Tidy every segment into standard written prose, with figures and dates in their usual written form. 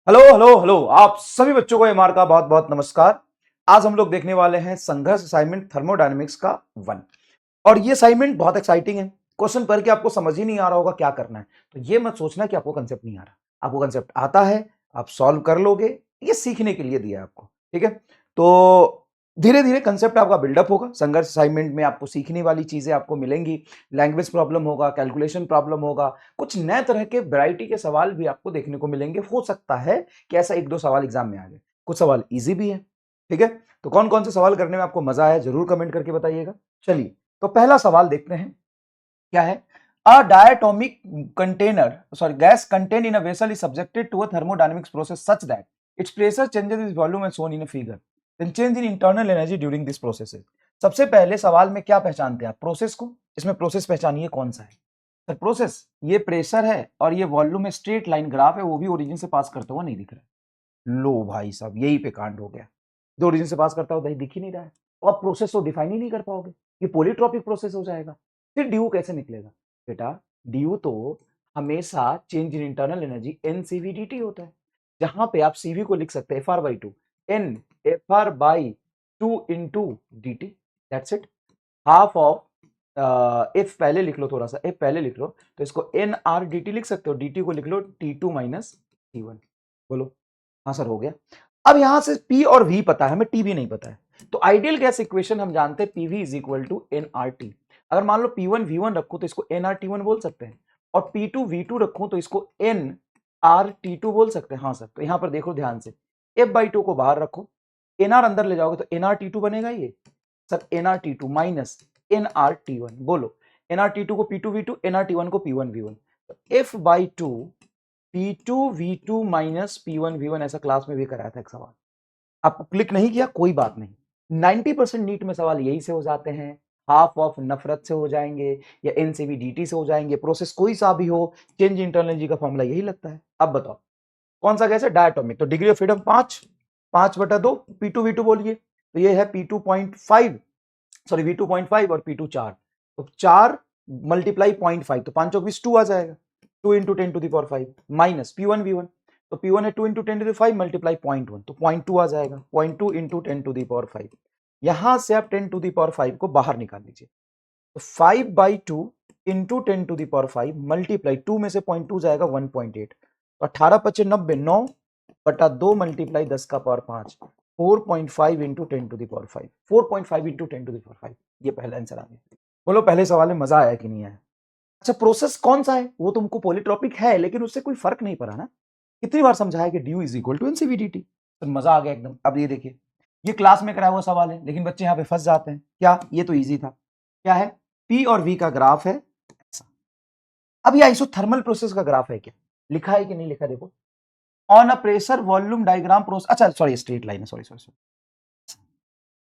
Hello hello hello, आप सभी बच्चों को एमआर का बहुत बहुत नमस्कार। आज हम लोग देखने वाले हैं संघर्ष असाइनमेंट थर्मोडायनेमिक्स का 1। और ये असाइनमेंट बहुत एक्साइटिंग है। क्वेश्चन करके आपको समझ ही नहीं आ रहा होगा क्या करना है, तो ये मत सोचना कि आपको कंसेप्ट नहीं आ रहा। आपको कंसेप्ट आता है, आप सॉल्व कर लोगे। ये सीखने के लिए दिया है आपको, ठीक है। तो धीरे धीरे कंसेप्ट आपका बिल्डअप होगा। संघर्ष असाइनमेंट में आपको सीखने वाली चीजें आपको मिलेंगी। लैंग्वेज प्रॉब्लम होगा, कैलकुलेशन प्रॉब्लम होगा, कुछ नए तरह के वैरायटी के सवाल भी आपको देखने को मिलेंगे। हो सकता है कि ऐसा एक दो सवाल एग्जाम में आ जाए, कुछ सवाल इजी भी है, ठीक है। तो कौन कौन से सवाल करने में आपको मजा आया जरूर कमेंट करके बताइएगा। चलिए, तो पहला सवाल देखते हैं क्या है। A diatomic container sorry gas contain in a vessel is subjected to a thermodynamics process such that its pressure changes its volume as shown in a figure, then change in internal energy during this process. सबसे पहले सवाल में क्या पहचानते हैं आप? Process को। इसमें प्रोसेस पहचानिए कौन सा है सर। प्रोसेस ये प्रेशर है और ये वॉल्यूम में स्ट्रेट लाइन ग्राफ है, वो भी ओरिजिन से पास करता हुआ नहीं दिख रहा है। लो भाई साहब, यही पे कांड हो गया। जो ओरिजिन से पास करता हुआ दिख ही नहीं रहा है, तो आप प्रोसेस को डिफाइन ही नहीं कर पाओगे। ये पॉलीट्रॉपिक प्रोसेस हो जाएगा। फिर ड्यू कैसे निकलेगा बेटा? ड्यू तो हमेशा चेंज इन इंटरनल एनर्जी एनसीवीडीटी होता है, जहां पे आप सीवी को लिख सकते हैं F R by two N F R by two into D T. That's it. Half of F पहले लिख लो, थोड़ा सा एफ पहले लिख लो, तो इसको एन आर डी टी लिख सकते हो। डी टी को लिख लो T two minus T one. बोलो। हाँ सर, हो गया। अब यहां से P और V पता है, हमें T भी नहीं पता है। तो आइडियल गैस इक्वेशन हम जानते हैं PV is equal to nRT। अगर मान लो P1 V1 रखो तो इसको nRT1 बोल सकते हैं, और P2 V2 रखो तो इसको nRT2 बोल सकते हैं। हाँ सर, तो यहां पर देखो ध्यान से, F/2 को बाहर रखो, nR अंदर ले जाओगे तो nRT2 बनेगा। ये सर nRT2 माइनस nRT1। बोलो, nRT2 को P2 V2, nRT1 को P1 V1। तो F/2 P2 V2 minus P1 V1, ऐसा क्लास में भी कराया था एक सवाल। आपको क्लिक नहीं किया, कोई बात नहीं। 90% नीट में सवाल यही से हो जाते हैं। हाफ ऑफ नफरत से हो जाएंगे या एन से भी dt से हो जाएंगे। प्रोसेस कोई सा भी हो, चेंज इंटरनल एनर्जी का फॉर्मूला यही लगता है। अब बताओ कौन सा गैस है? डायटोमिक। तो degree of freedom 5, 5/2 P2 V2 बोलिए, तो ये है P2.5, सॉरी V2.5 और P2 4। तो 4 मल्टीप्लाई 0.5, तो 5 चौक 2 आ जाएगा। 2 इंटू 10⁵ माइनस P1 V1, तो P1 है 2 इंटू 10⁵ मल्टीप्लाई 0.1, तो 0.2 आ जाएगा। 0.2 इंटू 10⁵। यहां से आप 10⁵ को बाहर निकाल लीजिए, तो 5/2 इंटू 10⁵ मल्टीप्लाई 2 में से 0.2 जाएगा 1.8, तो 18×5 = 90, 9/2 मल्टीप्लाई 10⁵5, 4.5 इंटू 10⁵, 4.5 इंटू 10⁵। ये पहला आंसर आ गया। बोलो पहले सवाल में मजा आया कि नहीं आया? अच्छा, प्रोसेस कौन सा है? वो तुमको पॉलीट्रॉपिक है, लेकिन उससे कोई फर्क नहीं पड़ा ना। कितनी बार समझाया कि ड्यू इज इक्वल टू एनसीवीडीटी, तो मजा आ गया एकदम। अब ये देखिए, ये क्लास में कराया हुआ सवाल है, लेकिन बच्चे यहाँ पे फंस जाते हैं। क्या? ये तो इजी था। क्या है? पी और वी का ग्राफ है ऐसा। अब ये आइसोथर्मल प्रोसेस का ग्राफ है क्या? लिखा है कि नहीं लिखा? देखो, on a pressure volume diagram process. अच्छा सॉरी, स्ट्रेट लाइन है, सॉरी सॉरी सॉरी,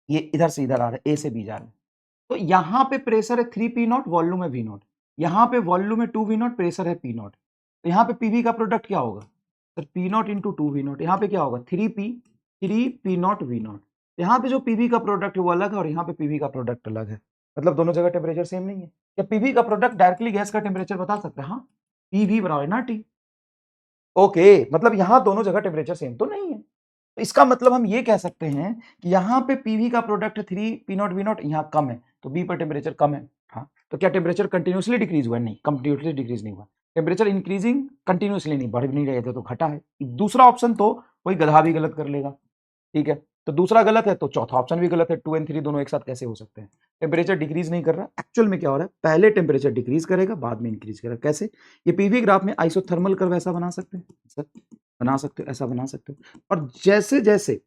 ये इधर से इधर आ रहा है, ए से बी जा रहा है। तो यहां पे प्रेशर है 3P0, वॉल्यूम है V0। यहां पे वॉल्यूम है 2V0, प्रेशर है P0। तो यहां पे पीवी का प्रोडक्ट क्या होगा सर? P0 into 2V0। यहां पे क्या होगा? 3P0 V0। यहां पे जो पीवी का प्रोडक्ट है वो अलग है, और यहां पे पीवी का प्रोडक्ट अलग है। मतलब दोनों जगह टेम्परेचर सेम नहीं है। क्या पीवी का प्रोडक्ट डायरेक्टली गैस का टेम्परेचर बता सकते हैं? हाँ, पीवी बराबर ना टी। ओके, मतलब यहां दोनों जगह टेम्परेचर सेम तो नहीं है। तो इसका मतलब हम ये कह सकते हैं कि यहाँ पे पीवी का प्रोडक्ट 3P0 V0, यहाँ कम है, तो बी पर टेम्परेचर कम है। हाँ, तो क्या टेम्परेचर कंटिन्यूसली डिक्रीज हुआ है? नहीं, कंटिन्यूसली डिक्रीज नहीं हुआ। टेम्परेचर इंक्रीजिंग कंटिन्यूसली नहीं, बढ़ भी नहीं रहे थे, तो घटा है। दूसरा ऑप्शन तो कोई गधा भी गलत कर लेगा, ठीक है। तो दूसरा गलत है तो चौथा ऑप्शन भी गलत है। 2 और 3 दोनों एक साथ कैसे हो सकते हैं? टेम्परेचर डिक्रीज नहीं कर रहा। एक्चुअल में क्या हो रहा है, पहले टेम्परेचर डिक्रीज करेगा, बाद में इंक्रीज करेगा। कैसे? ये पीवी ग्राफ में आइसोथर्मल कर्व ऐसा बना सकते हैं सर? बना सकते हो, ऐसा बना सकते हो। और जैसे जैसे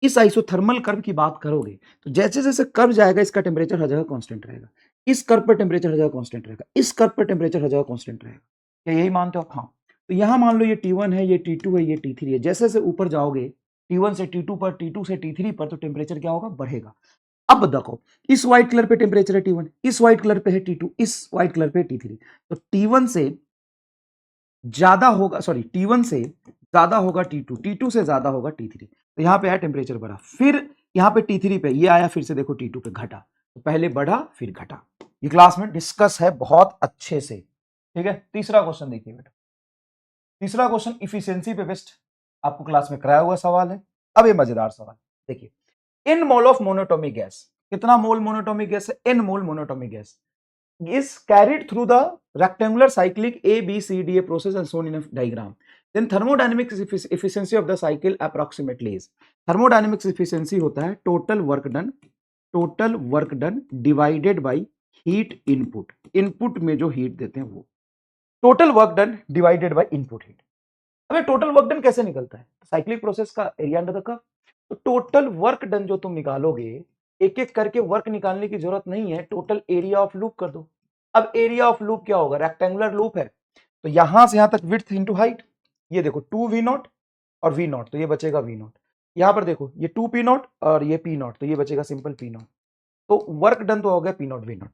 इस आइसोथर्मल कर्व की बात करोगे, तो जैसे जैसे कर्व जाएगा, इसका टेम्परेचर हर जगह कांस्टेंट रहेगा। इस कर्व पर टेम्परेचर हर जगह कांस्टेंट रहेगा, इस कर्व पर टेम्परेचर हर जगह कांस्टेंट रहेगा। क्या यही मानते हो आप? हाँ। तो यहां मान लो ये T1 है, ये T2 है, ये T3 है। जैसे जैसे ऊपर जाओगे T1 से T2 पर, T2 से T3 पर, तो टेम्परेचर क्या होगा? बढ़ेगा। अब देखो, इस व्हाइट कलर पे टेम्परेचर है T1, इस व्हाइट कलर पे है T2, इस व्हाइट कलर पे T3। तो T1 से ज्यादा होगा, सॉरी T1 से ज्यादा होगा T2, T2 से ज्यादा होगा T3। तो यहां पे आया टेम्परेचर बढ़ा, फिर यहां पे T3 पे ये आया, फिर से देखो T2 पे घटा। तो पहले बढ़ा फिर घटा। ये क्लास में डिस्कस है बहुत अच्छे से, ठीक है। तीसरा क्वेश्चन देखिए बेटा। तीसरा क्वेश्चन इफिशियंसी पे बेस्ड, आपको क्लास में कराया हुआ सवाल है। अब ये मजेदार सवाल देखिए, इन मोल ऑफ मोनोटोमिक गैस, कितना मोल मोनोटोमिक गैस है? n mole monatomic gas is carried through the rectangular cyclic ABCDA process as shown in a diagram. Then thermodynamic efficiency of the cycle approximately is, thermodynamics efficiency होता है total work done divided by heat input, input में जो heat देते हैं वो, total work done divided by input heat। हमें total work done कैसे निकलता है? साइक्लिक प्रोसेस का एरिया अंडर द कर्व। तो टोटल वर्क डन जो तुम निकालोगे, एक एक करके वर्क निकालने की जरूरत नहीं है, टोटल एरिया ऑफ लूप कर दो। अब एरिया ऑफ लूप क्या होगा? रेक्टेंगुलर लूप है तो यहां से यहां तक विड्थ इंटू हाइट, ये देखो 2v0 और v0 तो ये बचेगा v0। यहां पर देखो ये 2p0 और ये p0 तो ये बचेगा सिंपल p0। तो वर्क डन तो हो गया p0 v0,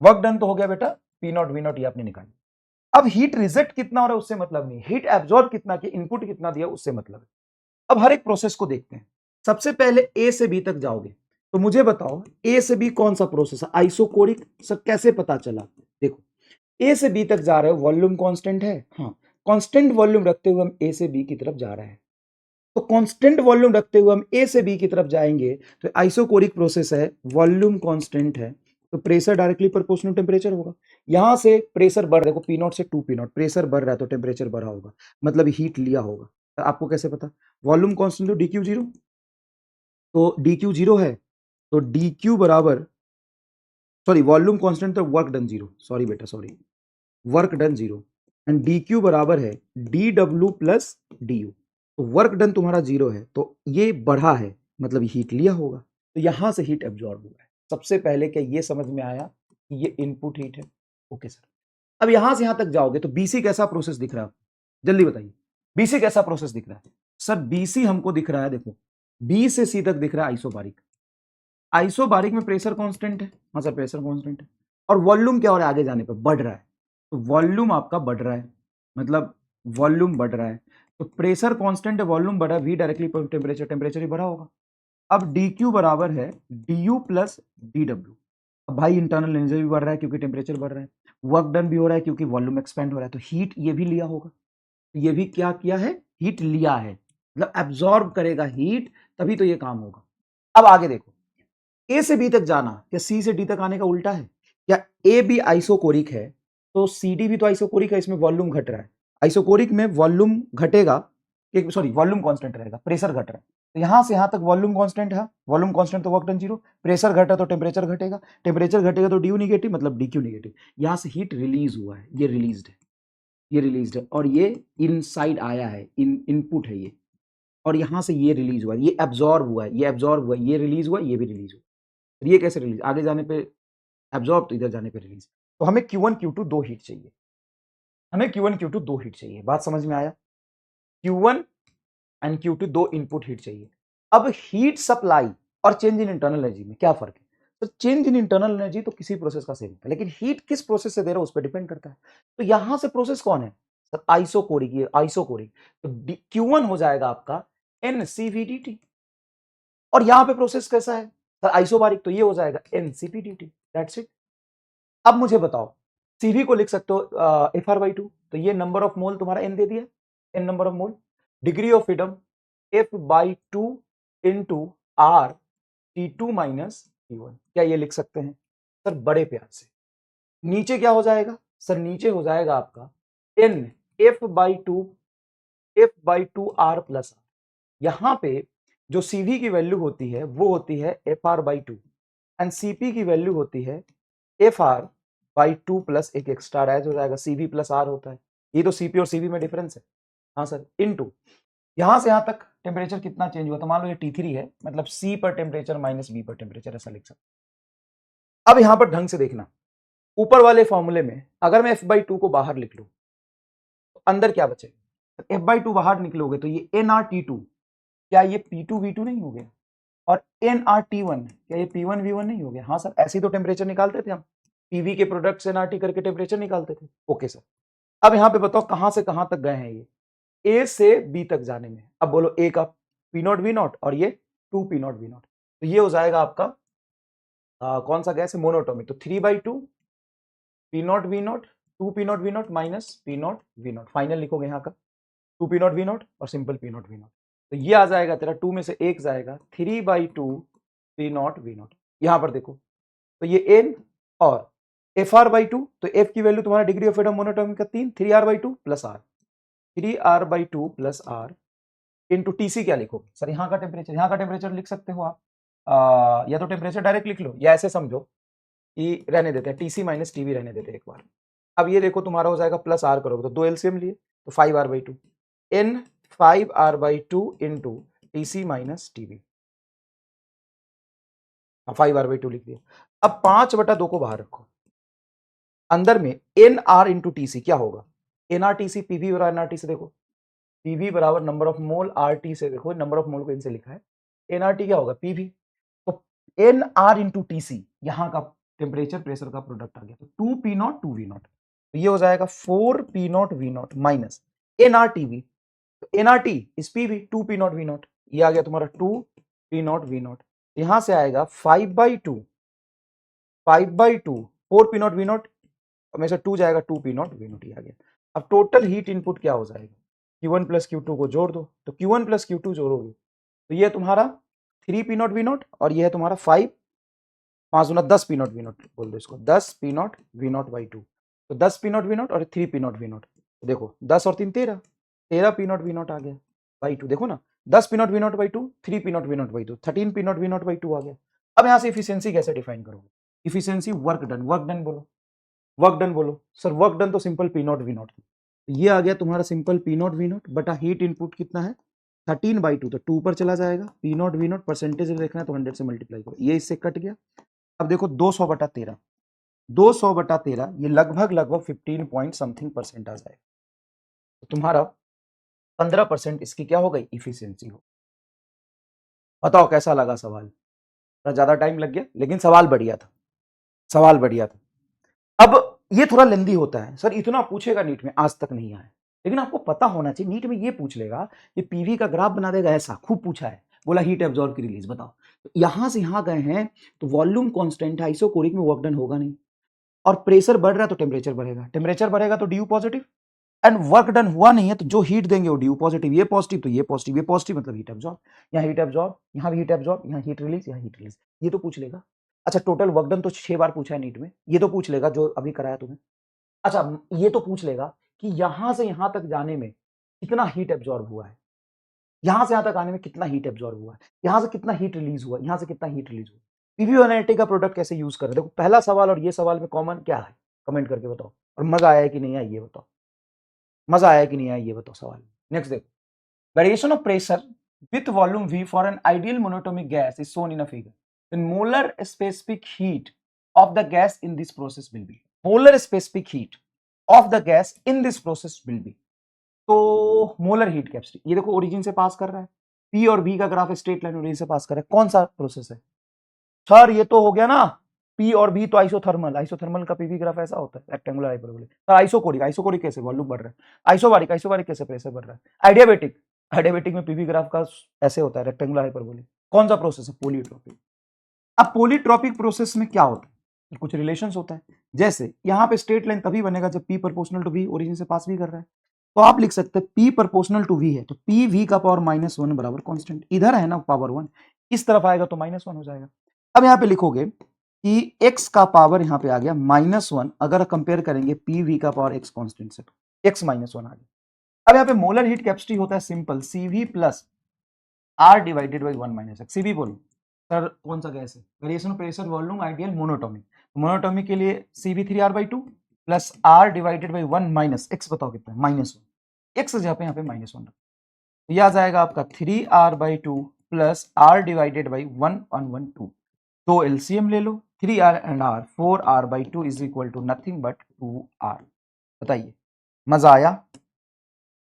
वर्क डन तो हो गया बेटा p0 v0, ये आपने निकाल। अब हीट रिजेक्ट कितना हो रहा है उससे मतलब नहीं, हीट एब्जॉर्ब कितना किया, इनपुट कितना दिया उससे मतलब है। अब हर एक प्रोसेस को देखते हैं। सबसे पहले ए से बी तक जाओगे तो मुझे बताओ ए से बी कौन सा प्रोसेस है? आइसोकोरिक। सर कैसे पता चला? देखो ए से बी तक जा रहे हो, वॉल्यूम कांस्टेंट है, हाँ कांस्टेंट वॉल्यूम रखते हुए हम ए से बी की तरफ जा रहे हैं। तो कांस्टेंट वॉल्यूम रखते हुए हम ए से बी की तरफ जाएंगे तो आइसोकोरिक प्रोसेस है, वॉल्यूम कांस्टेंट है तो प्रेशर डायरेक्टली प्रोपोर्शनल टेम्परेचर होगा। यहां से प्रेशर बढ़ रहा है, देखो पी नॉट से 2p0, प्रेशर बढ़ रहा है तो टेम्परेचर बढ़ा होगा, मतलब हीट लिया होगा। तो आपको कैसे पता? वॉल्यूम कांस्टेंट तो dq जीरो, तो dq जीरो है तो dq बराबर, सॉरी वॉल्यूम कांस्टेंट तो वर्क डन जीरो, सॉरी बेटा sorry, work done zero, and dq बराबर है dw प्लस du। तो वर्क डन तुम्हारा जीरो है तो ये बढ़ा है मतलब हीट लिया होगा, तो यहां से हीट एब्जॉर्ब हुआ है। सबसे पहले क्या ये समझ में आया कि ये इनपुट हीट है? Okay sir. अब यहां से यहां तक जाओगे तो बीसी कैसा प्रोसेस दिख रहा है? जल्दी बताइए, बीसी कैसा प्रोसेस दिख रहा है? सर बीसी हमको दिख रहा है, देखो बी से सी तक दिख रहा है आइसोबारिक। आइसोबारिक में प्रेशर कांस्टेंट है, हाँ सर प्रेशर कांस्टेंट है, और वॉल्यूम क्या हो रहा है? आगे जाने पर बढ़ रहा है, तो वॉल्यूम आपका बढ़ रहा है, मतलब वॉल्यूम बढ़ रहा है। तो प्रेशर कांस्टेंट है, वॉल्यूम बढ़ा, वी डायरेक्टली टेम्परेचर, टेम्परेचर ही बढ़ा होगा। अब dq बराबर है du प्लस dw। अब भाई इंटरनल एनर्जी भी बढ़ रहा है क्योंकि टेम्परेचर बढ़ रहा है, वर्क डन भी हो रहा है क्योंकि वॉल्यूम एक्सपेंड हो रहा है, तो हीट ये भी लिया होगा। ये भी क्या किया है? हीट लिया है, मतलब एब्जॉर्ब करेगा हीट, तभी तो ये काम होगा। अब आगे देखो, ए से बी तक जाना क्या सी से डी तक आने का उल्टा है? क्या ए बी आइसोकोरिक है तो सी डी भी तो आइसोकोरिक है, इसमें वॉल्यूम घट रहा है। आइसोकोरिक में वॉल्यूम घटेगा, सॉरी वॉल्यूम कांस्टेंट रहेगा, प्रेशर घट रहा है, तो यहां से यहां तक वॉल्यूम कांस्टेंट है, वॉल्यूम कांस्टेंट तो वर्क डन जीरो, प्रेशर घटा तो टेम्परेचर घटेगा, टेम्परेचर घटेगा तो ड्यू निगेटिव मतलब डीक्यू निगेटिव। यहां से हीट रिलीज हुआ है, ये रिलीज्ड है, ये रिलीज्ड है, और ये इनसाइड आया है, इनपुट है ये, और यहां से ये रिलीज हुआ है, ये एब्जॉर्ब हुआ है, ये एब्जॉर्ब हुआ है, ये रिलीज हुआ, ये भी रिलीज हुआ। ये कैसे रिलीज? आगे जाने पे एब्जॉर्ब तो इधर जाने पे रिलीज। तो हमें Q1 Q2 दो हीट चाहिए, हमें Q1 Q2 दो हीट चाहिए, बात समझ में आया? Q1 एंड Q2 दो इनपुट हीट चाहिए। अब हीट सप्लाई और चेंज इन इंटरनल एनर्जी में क्या फर्क है? तो चेंज इन इंटरनल एनर्जी तो किसी प्रोसेस का सेम है, लेकिन हीट किस प्रोसेस से दे रहा है उस पर डिपेंड करता है। तो यहां से प्रोसेस कौन है? सर आइसोकोरिक, ये आइसोकोरिक, तो Q1 हो जाएगा आपका NCVDT, और यहां पे प्रोसेस कैसा है? सर आइसोबारिक, तो ये हो जाएगा NCPDT, दैट्स इट। अब मुझे बताओ, सीवी को लिख सकते हो FR/2, तो ये नंबर ऑफ मोल तुम्हारा n दे दिया, n number of mole, degree of freedom F/2 into R T2 minus T1, क्या ये लिख सकते हैं? सर बड़े प्यार से। नीचे क्या हो जाएगा? सर नीचे हो जाएगा आपका n F/2 R plus R। यहां पे जो CV की वैल्यू होती है वो होती है FR/2, एंड CP की वैल्यू होती है FR/2 प्लस एक एक्स्ट्रा रैज हो जाएगा, CV प्लस R होता है, ये तो CP और CV में डिफरेंस है, हाँ सर, इनटू यहां से यहां तक टेम्परेचर कितना चेंज हुआ, तो मान लो ये T3 है, मतलब C पर टेम्परेचर माइनस B पर टेम्परेचर, ऐसा लिख सकते। अब यहां पर ढंग से देखना, ऊपर वाले फॉर्मूले में अगर मैं F/2 को बाहर लिख लूं तो अंदर क्या बचेगा? F/2 बाहर निकलोगे तो ये nRT2, क्या ये P2V2 नहीं हो गया? और nRT1, क्या ये P1V1 नहीं हो गया? हाँ सर, ऐसे ही तो टेम्परेचर निकालते थे हम, पीवी के प्रोडक्ट से nRT करके टेम्परेचर निकालते थे। ओके सर, अब यहां पे बताओ कहां से कहां तक गए हैं ये? ए से बी तक जाने में। अब बोलो ए का P0 V0 और ये 2P0 V0, तो ये हो जाएगा आपका कौन सा गैस है? मोनोटोमिक, तो 3/2 P0 V0 2P0 V0 minus P0 V0, final लिखोगे यहाँ का। 2 पी नॉट वी नॉट और simple P not V not. तो ये आ जाएगा तेरा 2 में से 1 जाएगा 3/2 पी नॉट वी नॉट। यहां पर देखो तो ये n और FR/2, तो f की वैल्यू तुम्हारा डिग्री ऑफ फ्रीडम मोनोटोमी का 3, 3R/2 plus r, 3R/2 plus r into TC क्या लिखो सर, यहाँ का टेम्परेचर लिख सकते हो आप, या तो टेम्परेचर डायरेक्ट लिख लो या ऐसे समझो कि रहने देते हैं टीसी माइनस टीवी रहने देते हैं एक बार। अब ये देखो तुम्हारा हो जाएगा प्लस आर करोगे तो 2 एलसीएम लिए तो 5R/2 n 5R/2 into TC minus TV, 5R/2 लिख दिया। अब 5/2 को बाहर रखो, अंदर में एन आर इंटू टीसी क्या होगा, एनआरटीसी पीवी बराबर एनआरटी से देखो, पीवी बराबर नंबर ऑफ मोल आरटी से देखो, नंबर ऑफ मोल को इनसे लिखा है, एनआरटी क्या होगा पीवी, तो एन आर इंटू टीसी यहाँ का टेम्परेचर प्रेशर का प्रोडक्ट आ गया, तो 2 पी नॉट 2 वी नॉट, तो ये हो जाएगा 4 P not V naught minus NRTV, तो NRT is PV 2 P not V not, ये आ गया तुम्हारा 2 पी नॉट वी नॉट, यहां से आएगा 5/2 4 पी नॉट वी नॉट में से 2 जाएगा 2 पी नॉट वी नॉट, आ गया। अब टोटल हीट इनपुट क्या हो जाएगा, Q1 प्लस Q2 को जोड़ दो, तो Q1 प्लस Q2 जोड़ोगे तो ये तुम्हारा 3 पी नॉट वी नॉट और ये है तुम्हारा 5 5 गुना 10 पी नॉट वी नॉट बोल दो इसको, 10 P not V not by 2, तो 10 पी नॉट वी नॉट और 3 पी नॉट वी नॉट, देखो 10 और 3 13, 13 पी नॉट वी नॉट आ गया बाई 2, देखो ना 10 P not V not by 2, 3 P not V not by 2, 13 P not V not by 2 आ गया। अब यहाँ से इफिशियंसी कैसे डिफाइन करोगे, इफिशियंसी वर्क डन बोलो, वर्क डन बोलो सर, वर्क डन तो simple P not V not, ये आ गया तुम्हारा simple P not V not बटा हीट इनपुट कितना है 13/2, तो 2 पर चला जाएगा, P not V not percentage देखना है तो 100 से मल्टीप्लाई करो, ये इससे कट गया। अब देखो 200/13, 200/13 ये लगभग 15 पॉइंट समथिंग परसेंट आ जाएगा, तो तुम्हारा 15% इसकी क्या हो गई इफिशियंसी हो। बताओ कैसा लगा सवाल, थोड़ा ज्यादा टाइम लग गया लेकिन सवाल बढ़िया था, सवाल बढ़िया था। अब ये थोड़ा लेंदी होता है सर, इतना पूछेगा नीट में आज तक नहीं आया, लेकिन आपको पता होना चाहिए नीट में ये पूछ लेगा, ये पीवी का ग्राफ बना देगा, ऐसा खूब पूछा है, बोला हीट एब्जॉर्ब की रिलीज बताओ, तो यहां से यहां गए हैं तो वॉल्यूम कांस्टेंट है, आइसोकोरिक में वर्क डन होगा नहीं, और प्रेशर बढ़ रहा है तो टेम्परेचर बढ़ेगा तो due positive, and work done हुआ नहीं है तो जो हीट देंगे वो ड्यू पॉजिटिव, ये पॉजिटिव तो ये पॉजिटिव, ये पॉजिटिव मतलब हीट एब्जॉर्ब, यहाँ हीट एब्जॉर्ब, यहाँ भी हीट एब्जॉर्ब, यहाँ हीट रिलीज, यहाँ हीट रिलीज, ये तो पूछ लेगा। अच्छा टोटल वर्क डन तो 6 बार पूछा है नीट में, ये तो पूछ लेगा जो अभी कराया तुम्हें। अच्छा ये तो पूछ लेगा कि यहां से यहां तक जाने में कितना हीट एब्जॉर्ब हुआ है, यहां से यहां तक आने में कितना हीट एब्जॉर्ब हुआ है, यहां से कितना हीट रिलीज हुआ, यहां से कितना हीट रिलीज हुआ, पीवी और एनआईटी का प्रोडक्ट कैसे यूज कर रहे हैं। देखो पहला सवाल और ये सवाल में कॉमन क्या है, कमेंट करके बताओ, और मजा आया कि नहीं आया ये बताओ, मजा आया कि नहीं आया ये बताओ सवाल। नेक्स्ट देखो, variation of pressure with volume V for an ideal monatomic gas is shown in a figure. The molar specific heat of the gas in this process will be. Molar specific heat of the gas in this process will be. तो molar heat capacity ये देखो origin से पास कर रहा है, P और B का graph straight line origin से पास कर रहा है, कौन सा प्रोसेस है सर, ये तो हो गया ना P और B तो आइसोथर्मल, आइसोथर्मल का पीवी ग्राफ ऐसा होता है rectangular hyperbolic, sir isochoric, isochoric कैसे वॉल्यूम बढ़ रहा है, आइसोबारिक, आइसोबारिक कैसे प्रेशर बढ़ रहा है, आइडियाबेटिक, आइडियाबेटिक में पीवी ग्राफ का ऐसे होता है रेक्टेंगुलर हाइपरबोलिक, कौन सा प्रोसेस है पॉलीट्रोपिक। अब पॉलीट्रोपिक प्रोसेस में क्या होता है, कुछ रिलेशंस होता है, जैसे यहाँ पे स्ट्रेट लाइन तभी बनेगा जब P proportional to V origin से पास भी कर रहा है, तो आप लिख सकते हैं P प्रोपोर्शनल टू V है तो P V का पावर -1 बराबर कांस्टेंट, इधर है ना पावर 1, इस तरफ आएगा तो -1 हो जाएगा। अब यहाँ पे लिखोगे कि x का पावर यहाँ पे आ गया -1, अगर कंपेयर करेंगे PV का पावर x कांस्टेंट से तो x -1 आ गया। अब यहाँ पे मोलर हीट कैपेसिटी होता है simple CV plus R divided by 1 - x, CV बोलो सर कौन सा गैस है, variation of pressure volume ideal monatomic, monatomic के लिए CV 3R/2 plus R divided by 1 - x, बताओ कितना है -1, x जहाँ पे यहाँ पे -1, तो यह आ जाएगा आपका 3R/2 plus R divided by 1/2, तो एलसीएम ले लो 3R and R, 4R/2 is equal to nothing but 2R। बताइए मजा आया,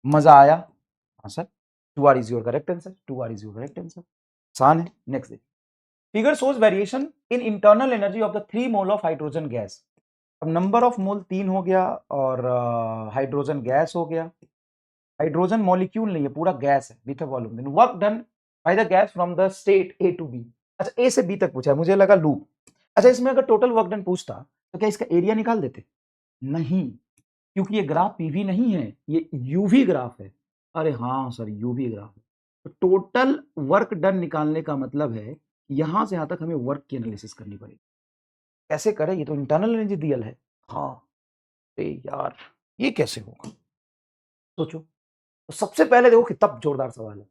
मजा आया, हाँ sir 2R is your correct answer, 2R is your correct answer, आसान है। नेक्स्ट देखिए, figure shows variation in internal energy of the 3 mole of hydrogen gas. अब नंबर ऑफ मोल 3 हो गया और हाइड्रोजन गैस हो गया, हाइड्रोजन मॉलिक्यूल नहीं है पूरा गैस है with a volume, then work done by the gas from the state A to B। अच्छा A से B तक पूछा है, मुझे लगा लूप। अच्छा इसमें अगर टोटल वर्क डन पूछता तो क्या इसका एरिया निकाल देते, नहीं, क्योंकि ये ग्राफ पीवी नहीं है, ये यूवी ग्राफ है, अरे हाँ सर, यूवी ग्राफ। तो टोटल वर्क डन निकालने का मतलब है यहां से यहां तक हमें वर्क की एनालिसिस करनी पड़ेगी। कैसे करें, ये तो इंटरनल एनर्जी दियल है। हाँ, अरे यार ये कैसे होगा, सोचो। तो सबसे पहले देखो कितना जोरदार सवाल है।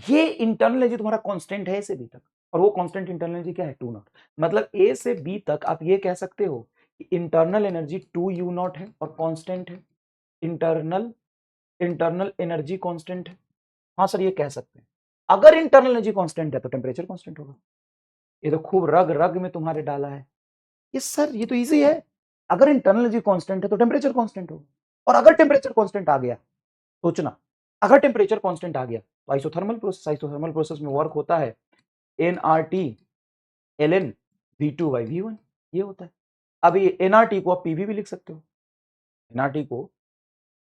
ये इंटरनल एनर्जी तुम्हारा कांस्टेंट है ए से बी तक, और वो कांस्टेंट इंटरनल एनर्जी क्या है, 2 नॉट। मतलब ए से बी तक आप ये कह सकते हो कि इंटरनल एनर्जी 2 यू नॉट है और कांस्टेंट है। इंटरनल इंटरनल एनर्जी कांस्टेंट है। हाँ सर, ये कह सकते हैं। अगर इंटरनल एनर्जी कांस्टेंट है तो टेम्परेचर कांस्टेंट होगा। ये तो खूब रग रग में तुम्हारे डाला है। ये सर ये तो इजी है। अगर इंटरनल एनर्जी कांस्टेंट है तो टेम्परेचर कांस्टेंट होगा। और अगर टेम्परेचर कांस्टेंट आ गया, सोचना, अगर टेम्परेचर कांस्टेंट आ गया तो आइसोथर्मल प्रोसेस में वर्क होता है nRT ln V2/V1, ये होता है। अब ये nRT को आप PV भी लिख सकते हो। nRT को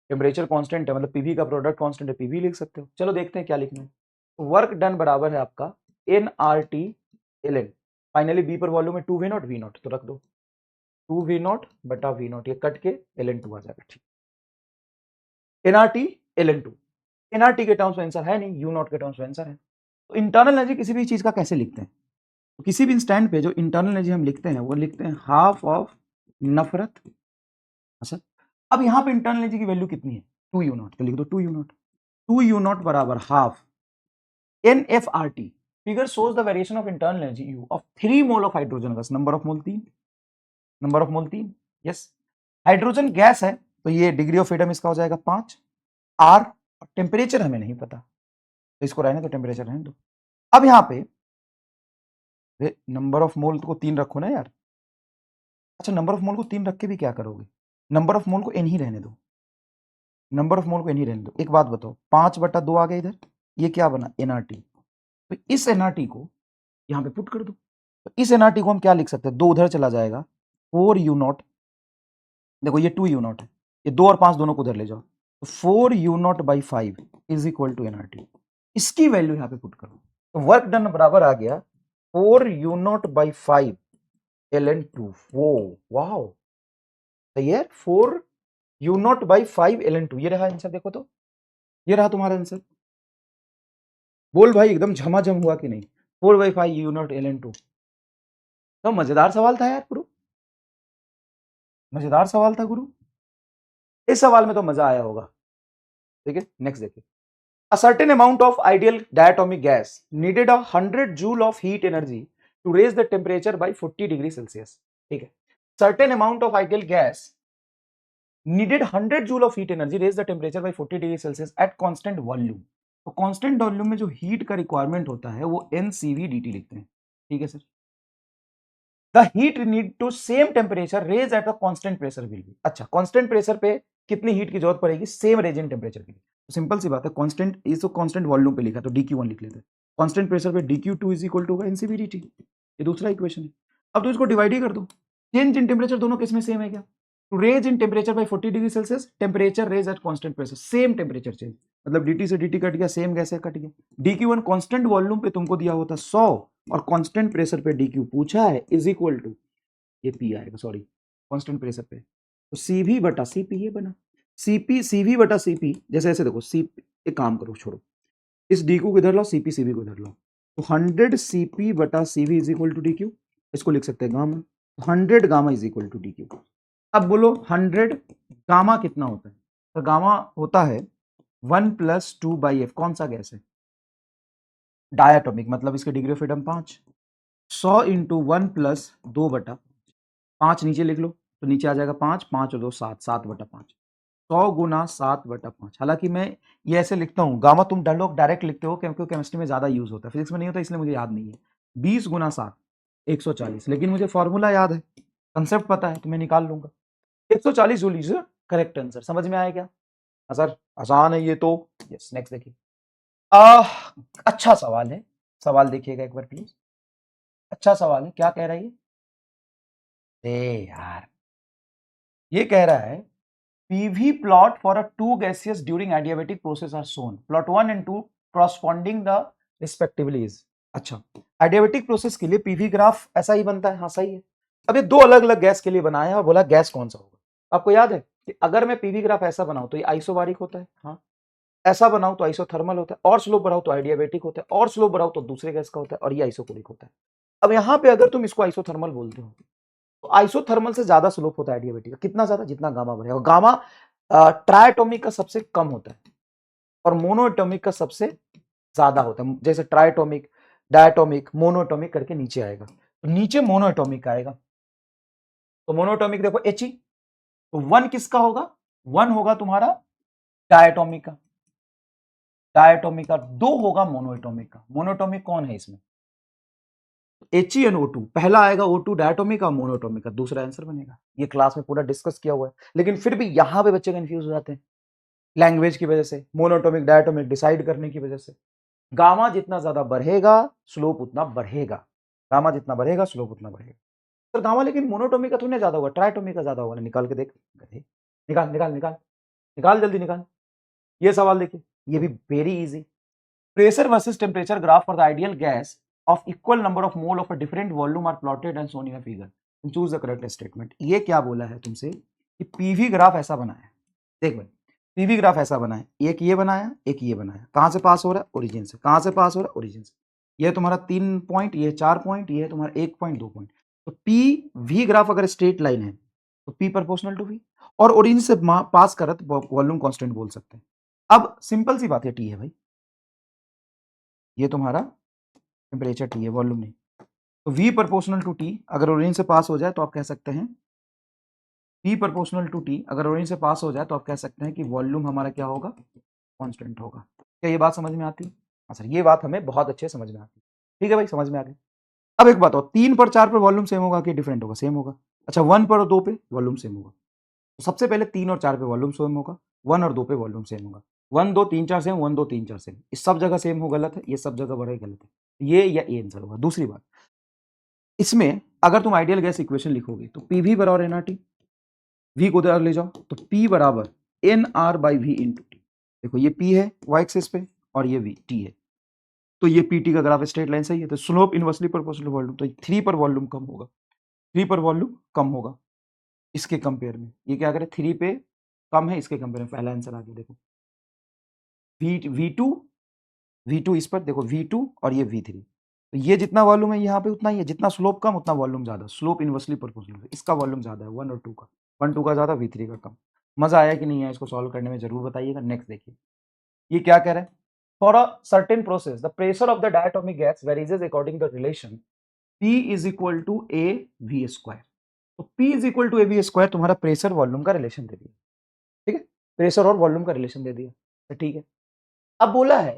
टेम्परेचर कांस्टेंट है, मतलब PV का प्रोडक्ट कांस्टेंट है, PV लिख सकते हो। चलो देखते हैं क्या लिखना है। वर्क डन बराबर है आपका nRT ln, फाइनली बी पर वॉल्यूम है 2V0 V0, तो रख दो 2V0 बटा V0, ये कट के ln2 आ जाएगा। ठीक, nRT ln2, nRT के टर्म्स में आंसर है नहीं, U0 के टर्म्स में आंसर है। तो इंटरनल एनर्जी किसी भी चीज का कैसे लिखते हैं, तो किसी भी इंस्टेंट पे जो इंटरनल एनर्जी हम लिखते हैं वो लिखते हैं हाफ ऑफ नफरत। अच्छा, अब यहाँ पे इंटरनल एनर्जी की वैल्यू कितनी है, 2U0, तो लिख दो 2U0। 2U0 बराबर half NFRT। Figure shows the variation of internal energy U of 3 mole of hydrogen gas, number of mole 3, number of mole 3। Yes, hydrogen gas है तो ये डिग्री ऑफ फ्रीडम इसका हो जाएगा 5 R, और टेम्परेचर हमें नहीं पता तो इसको रहने दो, टेम्परेचर रहने दो। अब यहाँ पे नंबर ऑफ मोल को 3 रखो ना यार। अच्छा, नंबर ऑफ मोल को 3 रख के भी क्या करोगे, नंबर ऑफ मोल को n ही रहने दो, नंबर ऑफ मोल को n ही रहने दो। एक बात बताओ, 5/2 आ गया इधर, ये क्या बना, nRT। तो इस nRT को यहाँ पे पुट कर दो। तो इस nRT को हम क्या लिख सकते हैं, 2 उधर चला जाएगा, 4U0, देखो ये 2U0 है, ये 2 और 5 दोनों को उधर ले जाओ, तो 4U0/5 is equal to nRT। इसकी वैल्यू यहाँ पे पुट करो, तो वर्क डन बराबर आ गया 4U0/5 ln2। वो वाओ, सही है, 4U0/5 ln2, ये रहा आंसर। देखो तो ये रहा तुम्हारा आंसर। बोल भाई एकदम झमाझम हुआ कि नहीं, 4/5U0 ln2। तो मजेदार सवाल था यार गुरु, मजेदार सवाल था गुरु। इस सवाल में तो मजा आया होगा। ठीक है, नेक्स्ट देखिए। A certain amount of ideal diatomic gas needed 100 joule of heat energy to raise the temperature by 40 degree Celsius। ठीक है, certain amount of ideal gas needed 100 joule of heat energy raise the temperature by 40 degree Celsius at constant volume। तो constant volume में जो heat का requirement होता है वो NCV/dt लिखते हैं। ठीक है sir, the heat need to same temperature raise at the constant pressure will be. अच्छा, कांस्टेंट प्रेशर पे कितनी हीट की जरूरत पड़ेगी, सेम रेजिन टेम्परेचर के लिए। तो सिंपल सी बात है, कांस्टेंट, इसको कांस्टेंट वॉल्यूम पे लिखा तो dq1 लिख लेते हैं, कांस्टेंट प्रेशर पे dq2 is equal to NCV/dt। ये दूसरा इक्वेशन है। अब तो इसको डिवाइड ही कर दो, चेंज इन टेम्परेचर दोनों केस में सेम है क्या, to raise in temperature by 40 degree Celsius, temperature raise at constant pressure, same temperature change, मतलब dt से dt कट गया, सेम गैस है कट गया। dq1 कांस्टेंट वॉल्यूम पे तुमको दिया होता 100 और कांस्टेंट प्रेशर पे dq पूछा है, इज इक्वल टू, ये पी आएगा, सॉरी, कांस्टेंट प्रेशर पे, तो CV बटा CP ये बना। CV बटा CP, जैसे ऐसे देखो, सी, एक काम करो, छोड़ो, इस डी को इधर लाओ, CP CV को इधर लाओ, तो 100 CP बटा CV is equal to DQ, इसको लिख सकते हैं gamma, 100 gamma is equal to DQ। अब बोलो 100 गामा कितना होता है, तो गामा होता है 1 + 2/f, कौन सा गैस है, डायटोमिक, मतलब इसके डिग्री ऑफ फ्रीडम 5, 100 इंटू 1 + 2/5 नीचे लिख लो, तो नीचे आ जाएगा 5, 5 और 2 7, 7/5, 100 गुना 7/5। हालांकि मैं ये ऐसे लिखता हूँ, गामा तुम लोग डायरेक्ट लिखते हो क्योंकि केमिस्ट्री में ज्यादा यूज होता है, फिजिक्स में नहीं होता, इसलिए मुझे याद नहीं है। 20 गुना 7 140, लेकिन मुझे फॉर्मूला याद है, कंसेप्ट पता है, तो मैं निकाल लूंगा। 140 जूल इज करेक्ट आंसर। समझ में आया क्या, सर आसान है ये तो। यस, नेक्स्ट देखिए। अच्छा सवाल है, सवाल देखिएगा एक बार प्लीज। अच्छा सवाल है, क्या कह रहा है ये, यार ये कह रहा है PV plot for a two gaseous during adiabatic process are shown. Plot 1 and 2 corresponding the respectively is। अच्छा, adiabatic प्रोसेस के लिए PV ग्राफ ऐसा ही बनता है, हाँ सही है। अब ये दो अलग अलग गैस के लिए बनाया है और बोला गैस कौन सा होगा। आपको याद है कि अगर मैं PV ग्राफ ऐसा बनाऊं तो ये आइसोबारिक होता है, हाँ, ऐसा बनाओ तो आइसोथर्मल होता है, और स्लोप बढ़ाओ तो एडियाबेटिक होता है, और स्लोप बढ़ाओ तो दूसरे गैस का होता है, और ये आइसोकोरिक होता है। अब यहाँ पे अगर तुम इसको आइसोथर्मल बोलते हो तो आइसोथर्मल से ज्यादा स्लोप होता है एडियाबेटिक का। कितना ज्यादा? जितना गामा बढ़ेगा। गामा ट्राइएटॉमिक का सबसे कम होता है और मोनोएटॉमिक का सबसे ज्यादा होता है। जैसे ट्राइएटॉमिक, डायटोमिक, मोनोएटॉमिक करके नीचे आएगा, तो नीचे मोनोएटॉमिक आएगा। तो मोनोएटॉमिक देखो He, तो वन किसका होगा? वन होगा तुम्हारा डायटोमिक का, डायटोमिक का। दो होगा मोनोएटॉमिक का। मोनोएटॉमिक कौन है इसमें? HeNO2 पहला आएगा, O2 डायटोमिक का, मोनोएटॉमिक का दूसरा आंसर बनेगा। ये क्लास में पूरा डिस्कस किया हुआ है, लेकिन फिर भी यहां पे बच्चे कंफ्यूज हो जाते हैं लैंग्वेज की वजह से, मोनोएटॉमिक डायटोमिक डिसाइड करने की वजह से। गामा जितना ज्यादा बढ़ेगा स्लोप उतना बढ़ेगा, गामा जितना बढ़ेगा स्लोप उतना बढ़ेगा। तो गामा लेकिन मोनोटोमिक का थोड़ी ज्यादा होगा, ट्राइटोमिक का ज्यादा होगा ना। निकाल के देख, निकाल निकाल निकाल निकाल, जल्दी निकाल। ये सवाल देखिए, ये भी very easy. Pressure versus temperature graph for the ideal gas of equal number of mole of a different volume are plotted and shown in a figure. Choose the correct statement. ये क्या बोला है तुमसे कि पीवी ग्राफ ऐसा बनाया। देख भाई, पीवी ग्राफ ऐसा बनाया, एक ये बनाया, एक ये बनाया। कहां से पास हो रहा है? ओरिजिन से। कहां से पास हो रहा है? ओरिजिन से। ये तुम्हारा 3 पॉइंट, ये 4 पॉइंट, ये तुम्हारा 1 पॉइंट, 2 पॉइंट। तो पी वी ग्राफ अगर स्ट्रेट लाइन है तो पी प्रोपोर्शनल टू वी, और ओरिजिन से पास कर तो वॉल्यूम कांस्टेंट बोल सकते हैं। अब सिंपल सी बात है, टी है भाई, ये तुम्हारा टेम्परेचर टी है, वॉल्यूम नहीं। तो V प्रोपोर्शनल टू टी अगर ओरिजिन से पास हो जाए तो आप कह सकते हैं P प्रोपोर्शनल टू टी अगर ओरिजिन से पास हो जाए तो आप कह सकते हैं कि वॉल्यूम हमारा क्या होगा? कांस्टेंट होगा। क्या ये बात समझ में आती है? हाँ सर, ये बात हमें बहुत अच्छे समझ में आती है। ठीक है भाई, समझ में आ गई। अब एक बात और, 3 पर 4 पर वॉल्यूम सेम होगा कि डिफरेंट होगा? सेम होगा। अच्छा, 1 पर और 2 पे वॉल्यूम सेम होगा। तो सबसे पहले 3 और 4 पे वॉल्यूम सेम होगा, 1 और 2 पे वॉल्यूम सेम होगा। 1 2 3 4 सेम, 1 2 3 4 सेम। इस सब जगह सेम हो गलत है, ये सब जगह बड़ा गलत है। ये या ए आंसर होगा। दूसरी बात, इसमें अगर तुम आइडियल गैस इक्वेशन लिखोगे तो पी वी बराबर एन आर टी, वी को उधर ले जाओ तो P बराबर n R by V into T. देखो ये P है वाई एक्सिस पे और ये V T है, तो ये PT का ग्राफ स्ट्रेट लाइन सही है। तो स्लोप इनवर्सली प्रोपोर्शनल वॉल्यूम, तो 3 पर वॉल्यूम कम होगा, 3 पर वॉल्यूम कम होगा इसके कंपेयर में। ये क्या करे? 3 पे कम है इसके कंपेयर में। पहला आंसर आ गया। देखो V2 इस पर देखो, V2 और ये V3। तो ये जितना वॉल्यूम है यहाँ पे उतना ही है, जितना स्लोप कम उतना वॉल्यूम ज्यादा। स्लोप इनवर्सली प्रोपोर्शनल, इसका वॉल्यूम ज्यादा है 1 और 2 का, 1 2 का ज्यादा, V3 का कम। मजा आया कि नहीं है? इसको सॉल्व करने में जरूर बताइएगा। नेक्स्ट देखिए, ये क्या कह रहा है? For a certain process the pressure of the diatomic gas varies according to relation P is equal to a V square. तो P is equal to a V square तुम्हारा प्रेशर वॉल्यूम का relation दे दिया। ठीक है, pressure और volume का relation दे दिया, तो ठीक है। अब बोला है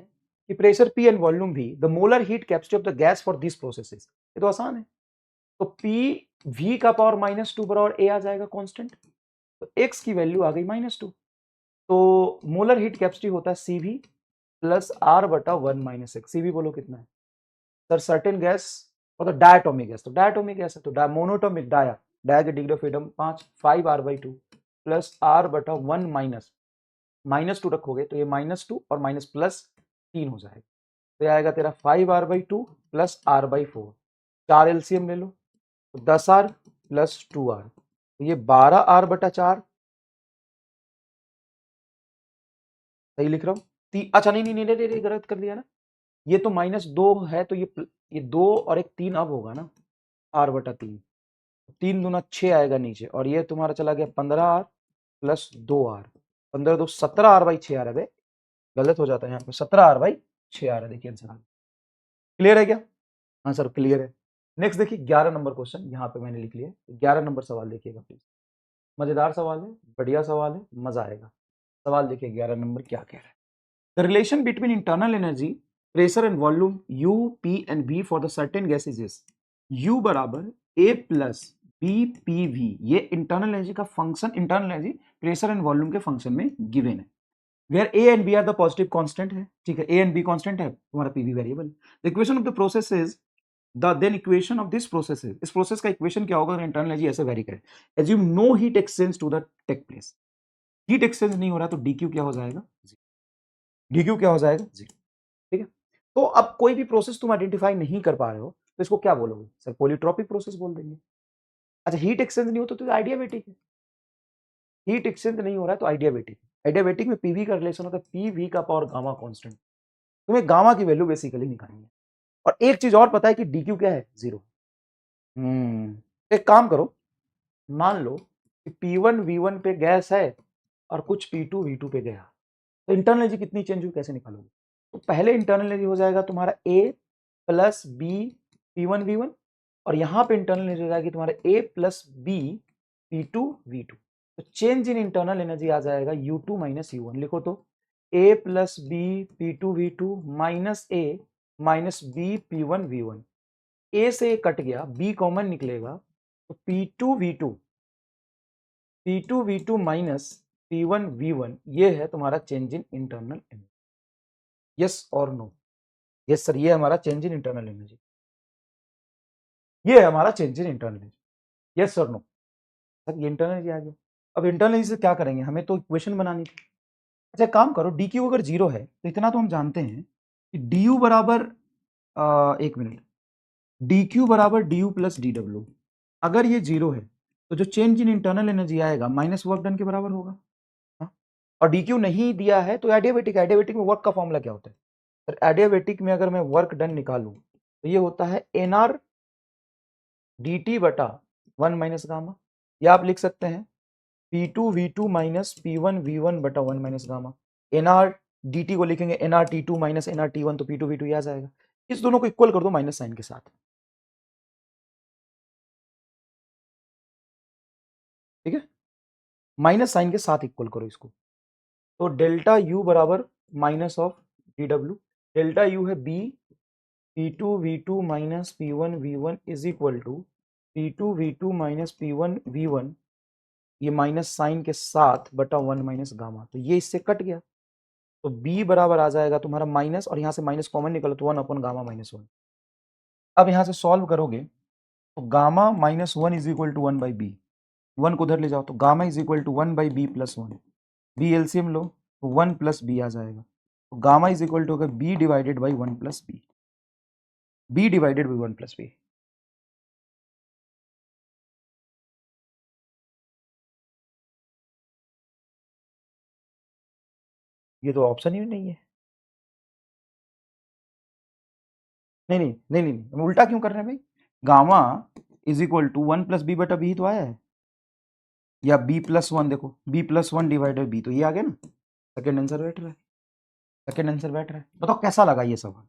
कि pressure P and volume V the molar heat capacity of the gas for this processes. ये तो आसान है। तो P V का पावर -2 बराबर A आ जाएगा कांस्टेंट, तो x की वैल्यू आ गई -2। तो मोलर हीट कैपेसिटी होता है CV प्लस R बटा 1 माइनस एक्स। CV बोलो कितना है सर? सर्टेन गैस और तो डायटोमिक गैस, तो डायटोमिक गैस है तो मोनोटोमिक डाया, डाया की degree of freedom 5R/2 plus R बटा 1 माइनस -2 रखोगे तो ये -2 और माइनस प्लस 3 हो जाएगा। तो आएगा तेरा 5R/2 प्लस R/4। 4 एलसीएम ले लो तो 10R प्लस 2R, तो ये 12R बटा 4। सही लिख रहा हूँ? अच्छा नहीं नहीं नहीं नहीं, गलत कर दिया ना। ये तो -2 है, तो ये 2 और एक 3 अब होगा ना, R बटा 3। 3 दूना 6 आएगा नीचे, और ये तुम्हारा चला गया 15R प्लस 2R। 15 2 17R/6 आ रहा है। गलत हो जाता है यहाँ पे, 17R/6 आ रहा है। देखिए आंसर क्लियर है क्या? हाँ सर क्लियर है। नेक्स्ट देखिए 11 नंबर क्वेश्चन, यहाँ पे मैंने लिख लिया। 11 नंबर सवाल देखिएगा प्लीज, मजेदार सवाल है, बढ़िया सवाल है, मजा आएगा। सवाल देखिए 11 नंबर क्या कह रहा है। The relation between internal energy pressure and volume U P and V for the certain gas is this. U बराबर A plus B P V, ये इंटरनल एनर्जी का function, internal energy pressure and volume के function में given है। Where A and B are the positive constant है। ठीक है, A and B constant है, तुम्हारा PV variable. The equation of the process is the then equation of this process is, इस प्रोसेस का इक्वेशन क्या होगा अगर इंटरनल एनर्जी ऐसे वेरी करे। Assume no heat exchange to the take place. Heat exchange नहीं हो रहा तो DQ क्या हो जाएगा? DQ क्या हो जाएगा? 0। ठीक है, तो अब कोई भी प्रोसेस तुम आइडेंटिफाई नहीं कर पा रहे हो तो इसको क्या बोलोगे? सर पॉलीट्रॉपिक प्रोसेस बोल देंगे। अच्छा, हीट एक्सचेंज नहीं होता तो आइडियाबैटिक है। हीट एक्सचेंज नहीं हो रहा है तो आइडियाबैटिक है। एडियाबेटिक में पीवी का रिलेशन होता है पीवी का पावर गामा कांस्टेंट। तुम्हें गामा की वैल्यू बेसिकली निकालनी है। और एक चीज और पता है कि डी क्यू क्या है, 0। एक काम करो, मान लो कि P1 V1 पे गैस है और कुछ P2 V2 पे गया, तो इंटरनल एनर्जी कितनी चेंज हुई कैसे निकालोगे? तो पहले इंटरनल एनर्जी हो जाएगा तुम्हारा A plus B P1 V1, और यहां पे इंटरनल एनर्जी हो जाएगी तुम्हारे A plus B P2 V2। तो चेंज इन इंटरनल एनर्जी आ जाएगा U2 माइनस U1। लिखो तो A plus B P2 V2 minus A minus B P1 V1। A से A कट गया, B कॉमन निकलेगा, तो P2 V2 minus P1 V1, ये है तुम्हारा change in internal energy. Yes और नो? यस सर, ये हमारा चेंज इन इंटरनल एनर्जी, ये है हमारा change in internal energy. Yes और नो? सर ये इंटरनल एनर्जी आ गया। अब इंटरनल एनर्जी से क्या करेंगे, हमें तो इक्वेशन बनानी थी। अच्छा काम करो, डी क्यू अगर 0 है तो इतना तो हम जानते हैं कि डी यू बराबर, एक मिनट, डी क्यू बराबर D you plus D W. अगर ये 0 है तो जो चेंज इन इंटरनल एनर्जी आएगा माइनस वर्क डन के बराबर होगा। हाँ? और डी क्यू नहीं दिया है तो एडियाबेटिक, एडियाबेटिक में वर्क का फॉर्मूला क्या होता है सर? एडियाबेटिक में अगर मैं वर्क डन निकालूं तो ये होता है एन आर डी टी बटा 1 माइनस गामा, या आप लिख सकते हैं P2 V2 minus P1 V1 बटा 1 minus gamma. N R d T को लिखेंगे n R T two minus n R T one, तो P2 V2 ये आ जाएगा। इस दोनों को इक्वल कर दो माइनस साइन के साथ, ठीक है? माइनस साइन के साथ इक्वल करो इसको, तो डेल्टा यू बराबर minus of D W, delta U है B P2 V2 minus P1 V1 is equal to P2 V2 minus P1 V1, ये माइनस साइन के साथ बटा 1 माइनस गामा, तो ये इससे कट गया, तो B बराबर आ जाएगा तुम्हारा माइनस, और यहां से माइनस कॉमन निकलो तो 1 अपन गामा माइनस 1। अब यहां से सॉल्व करोगे तो gamma minus 1 is equal to 1 by B, 1 को उधर ले जाओ तो gamma is equal to 1 by B plus 1, B LCM लो तो 1 प्लस बी आ जाएगा, तो गामा इज इक्वल टू होगा B divided by 1 plus B, B divided by 1 plus B. ये तो ऑप्शन ही नहीं है। नहीं नहीं नहीं नहीं, हम उल्टा क्यों कर रहे हैं भाई? Gamma is equal to 1 plus B बटा बी तो आया है, या बी प्लस 1, देखो बी प्लस 1 डिवाइडेड बी, तो ये आ गया ना, सेकेंड आंसर बैठ रहा है, सेकेंड आंसर बैठ रहा है। बताओ कैसा लगा ये सवाल,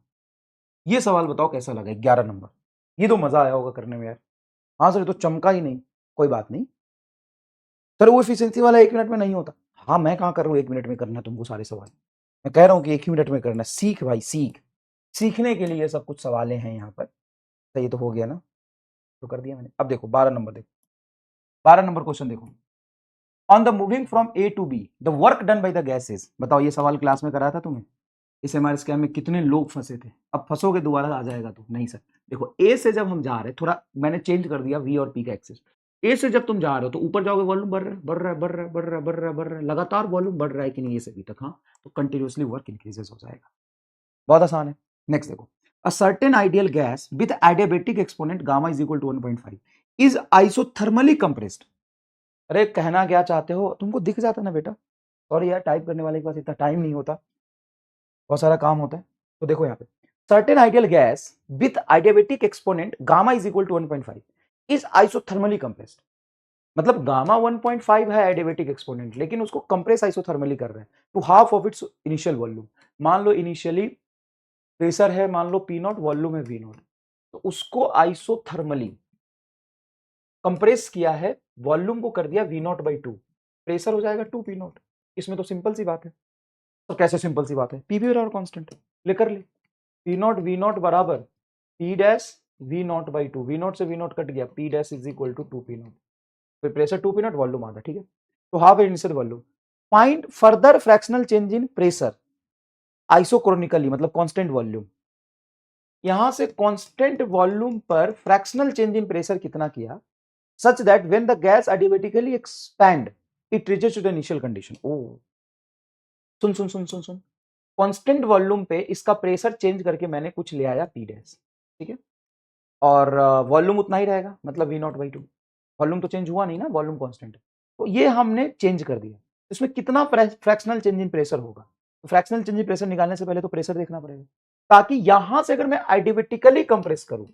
ये सवाल बताओ कैसा लगा, 11 नंबर। ये तो मजा आया होगा करने में यार। हाँ सर ये तो चमका ही नहीं, कोई बात नहीं सर, वो एफिशिएंसी वाला 1 मिनट में नहीं होता। हाँ मैं कहाँ कर रहा हूँ 1 मिनट में करना तुमको सारे सवाल, मैं कह रहा हूँ कि 1 ही मिनट में करना, सीख भाई सीख, सीखने के लिए सब कुछ सवालें हैं यहाँ पर। तो ये तो हो गया ना, तो कर दिया मैंने। अब देखो 12 नंबर, देखो 12 नंबर क्वेश्चन देखो, on the moving from A to B the work done by the gases. बताओ ये सवाल क्लास में कराया था तुम्हें? इस एमआर स्कैम में कितने लोग फंसे थे? अब फंसोगे दोबारा आ जाएगा तो नहीं सर। देखो ए से जब हम जा रहे हैं, थोड़ा मैंने चेंज कर दिया वी और पी का एक्सिस। ए से जब तुम जा रहे हो तो ऊपर जाओगे वॉल्यूम बढ़ रहा है बढ़ रहा है बढ़ रहा है बढ़ रहा है बढ़ रहा है बढ़ रहा है, लगातार वॉल्यूम बढ़ रहा है कि नहीं ये से अभी तक, हाँ तो कंटिन्यूअसली वर्क इंक्रीजेस हो जाएगा। बहुत आसान है। नेक्स्ट देखो, a certain ideal gas with adiabatic exponent gamma is equal to 1.5 is isothermally compressed. अरे कहना क्या चाहते हो, तुमको दिख जाता ना बेटा, सॉरी यार टाइप करने वाले के पास इतना टाइम नहीं होता, बहुत सारा काम होता है। तो देखो यहाँ पे, certain ideal gas with adiabatic exponent gamma is equal to 1.5 is isothermally compressed. मतलब गामा 1.5 है आइडियाबेटिक एक्सपोनेंट, लेकिन उसको कंप्रेस आइसोथर्मली कर रहे हैं to half of its initial volume. मान लो इनिशियली प्रेशर है, मान लो पी नॉट, वॉल्यूम है वी नॉट, तो उसको आइसोथर्मली कंप्रेस किया है, वॉल्यूम को कर दिया V not by two, pressure हो जाएगा 2 पी नॉट। इसमें तो सिंपल सी बात है। तो कैसे सिंपल सी बात है, पी बराबर कांस्टेंट लेकर ले, पी नॉट वी नॉट बराबर P dash V not by two, V naught से वी नॉट कट गया, P dash is equal to 2 P naught, तो प्रेशर 2 पी नॉट, वॉल्यूम आधा, ठीक है। तो half initial volume, find further fractional change in pressure isochronically, मतलब constant volume. यहां से कांस्टेंट वॉल्यूम पर फ्रैक्शनल चेंज इन प्रेशर कितना किया, such that when the gas adiabatically expand it reaches to the initial condition। ओ सुन सुन सुन सुन सुन, कांस्टेंट वॉल्यूम पे इसका प्रेशर चेंज करके मैंने कुछ ले आया पी डैश, ठीक है, और वॉल्यूम उतना ही रहेगा, मतलब V not by two, volume तो चेंज हुआ नहीं ना, वॉल्यूम कांस्टेंट है, तो ये हमने चेंज कर दिया। इसमें कितना फ्रैक्शनल चेंज इन प्रेशर होगा। तो फ्रैक्शनल चेंज इन प्रेशर निकालने से पहले तो प्रेशर देखना पड़ेगा, ताकि यहां से अगर मैं आइडियोमेटिकली कंप्रेस करूं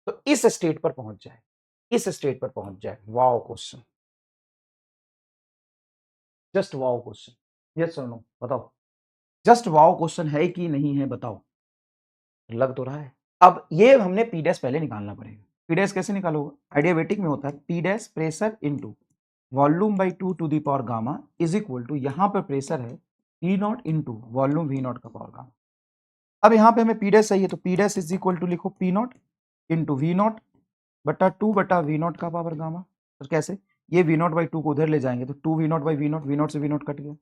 तो इस स्टेट पर पहुंच जाए, इस स्टेट पर पहुंच जाए। Wow question, just wow question, yes और नो बताओ। जस्ट वाओ क्वेश्चन है कि नहीं है बताओ, लग तो रहा है। अब ये हमने पी डैश पहले निकालना पड़ेगा। पी डैश कैसे निकालोगे, आइडियाबेटिक में होता है P dash pressure into volume by 2 to the power gamma is equal to, यहां पर प्रेशर है P naught into volume V naught का पावर गामा। अब यहाँ पे हमें पी डैश चाहिए, तो P dash is equal to लिखो P naught into V not बटा 2 बटा वी नॉट का पावर गामा। तो कैसे, ये वी नॉट बाई 2 को उधर ले जाएंगे तो 2 V not by V naught से वी नॉट कट गया।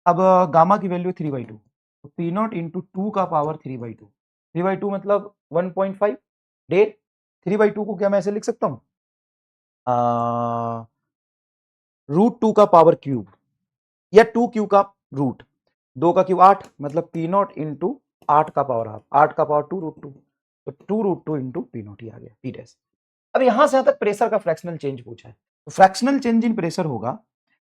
अब गामा की वैल्यू 3/2, तो पी नॉट इंटू 2 का पावर 3/2, 3/2 मतलब 1.5 डेढ़। 3/2 को क्या मैं ऐसे लिख सकता हूँ, √2 का पावर क्यूब या 2 क्यू का रूट, 2 का क्यूब 8 मतलब पी नॉट इंटू 8 का पावर हाफ, 8 का पावर 2 √2, तो 2 √2 इंटू पी नॉट, ही आ गया पी डैश। अब यहां से यहां तक प्रेशर का फ्रैक्शनल चेंज पूछा है, तो फ्रैक्शनल चेंज इन प्रेशर होगा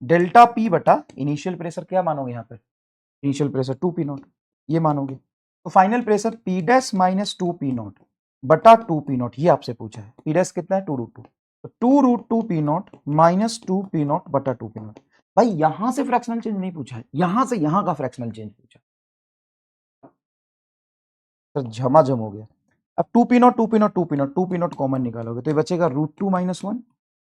डेल्टा पी बटा इनिशियल प्रेशर, क्या मानोगे यहाँ पर, इनिशियल प्रेशर 2 पी नॉट, ये मानोगे। तो final pressure P dash minus 2 P not बटा 2 पी नॉट, ये आपसे पूछा है। पी डैश कितना है 2 √2, तो 2 √2 P not minus 2 P not बटा 2 पी नॉट। भाई यहां से फ्रैक्शनल चेंज नहीं पूछा है, यहां से यहां का फ्रैक्शनल चेंज पूछा, तो झमाझम हो गया। अब 2 P not 2 P not 2 P not 2 P not common निकालोगे तो ये बचेगा √2 माइनस 1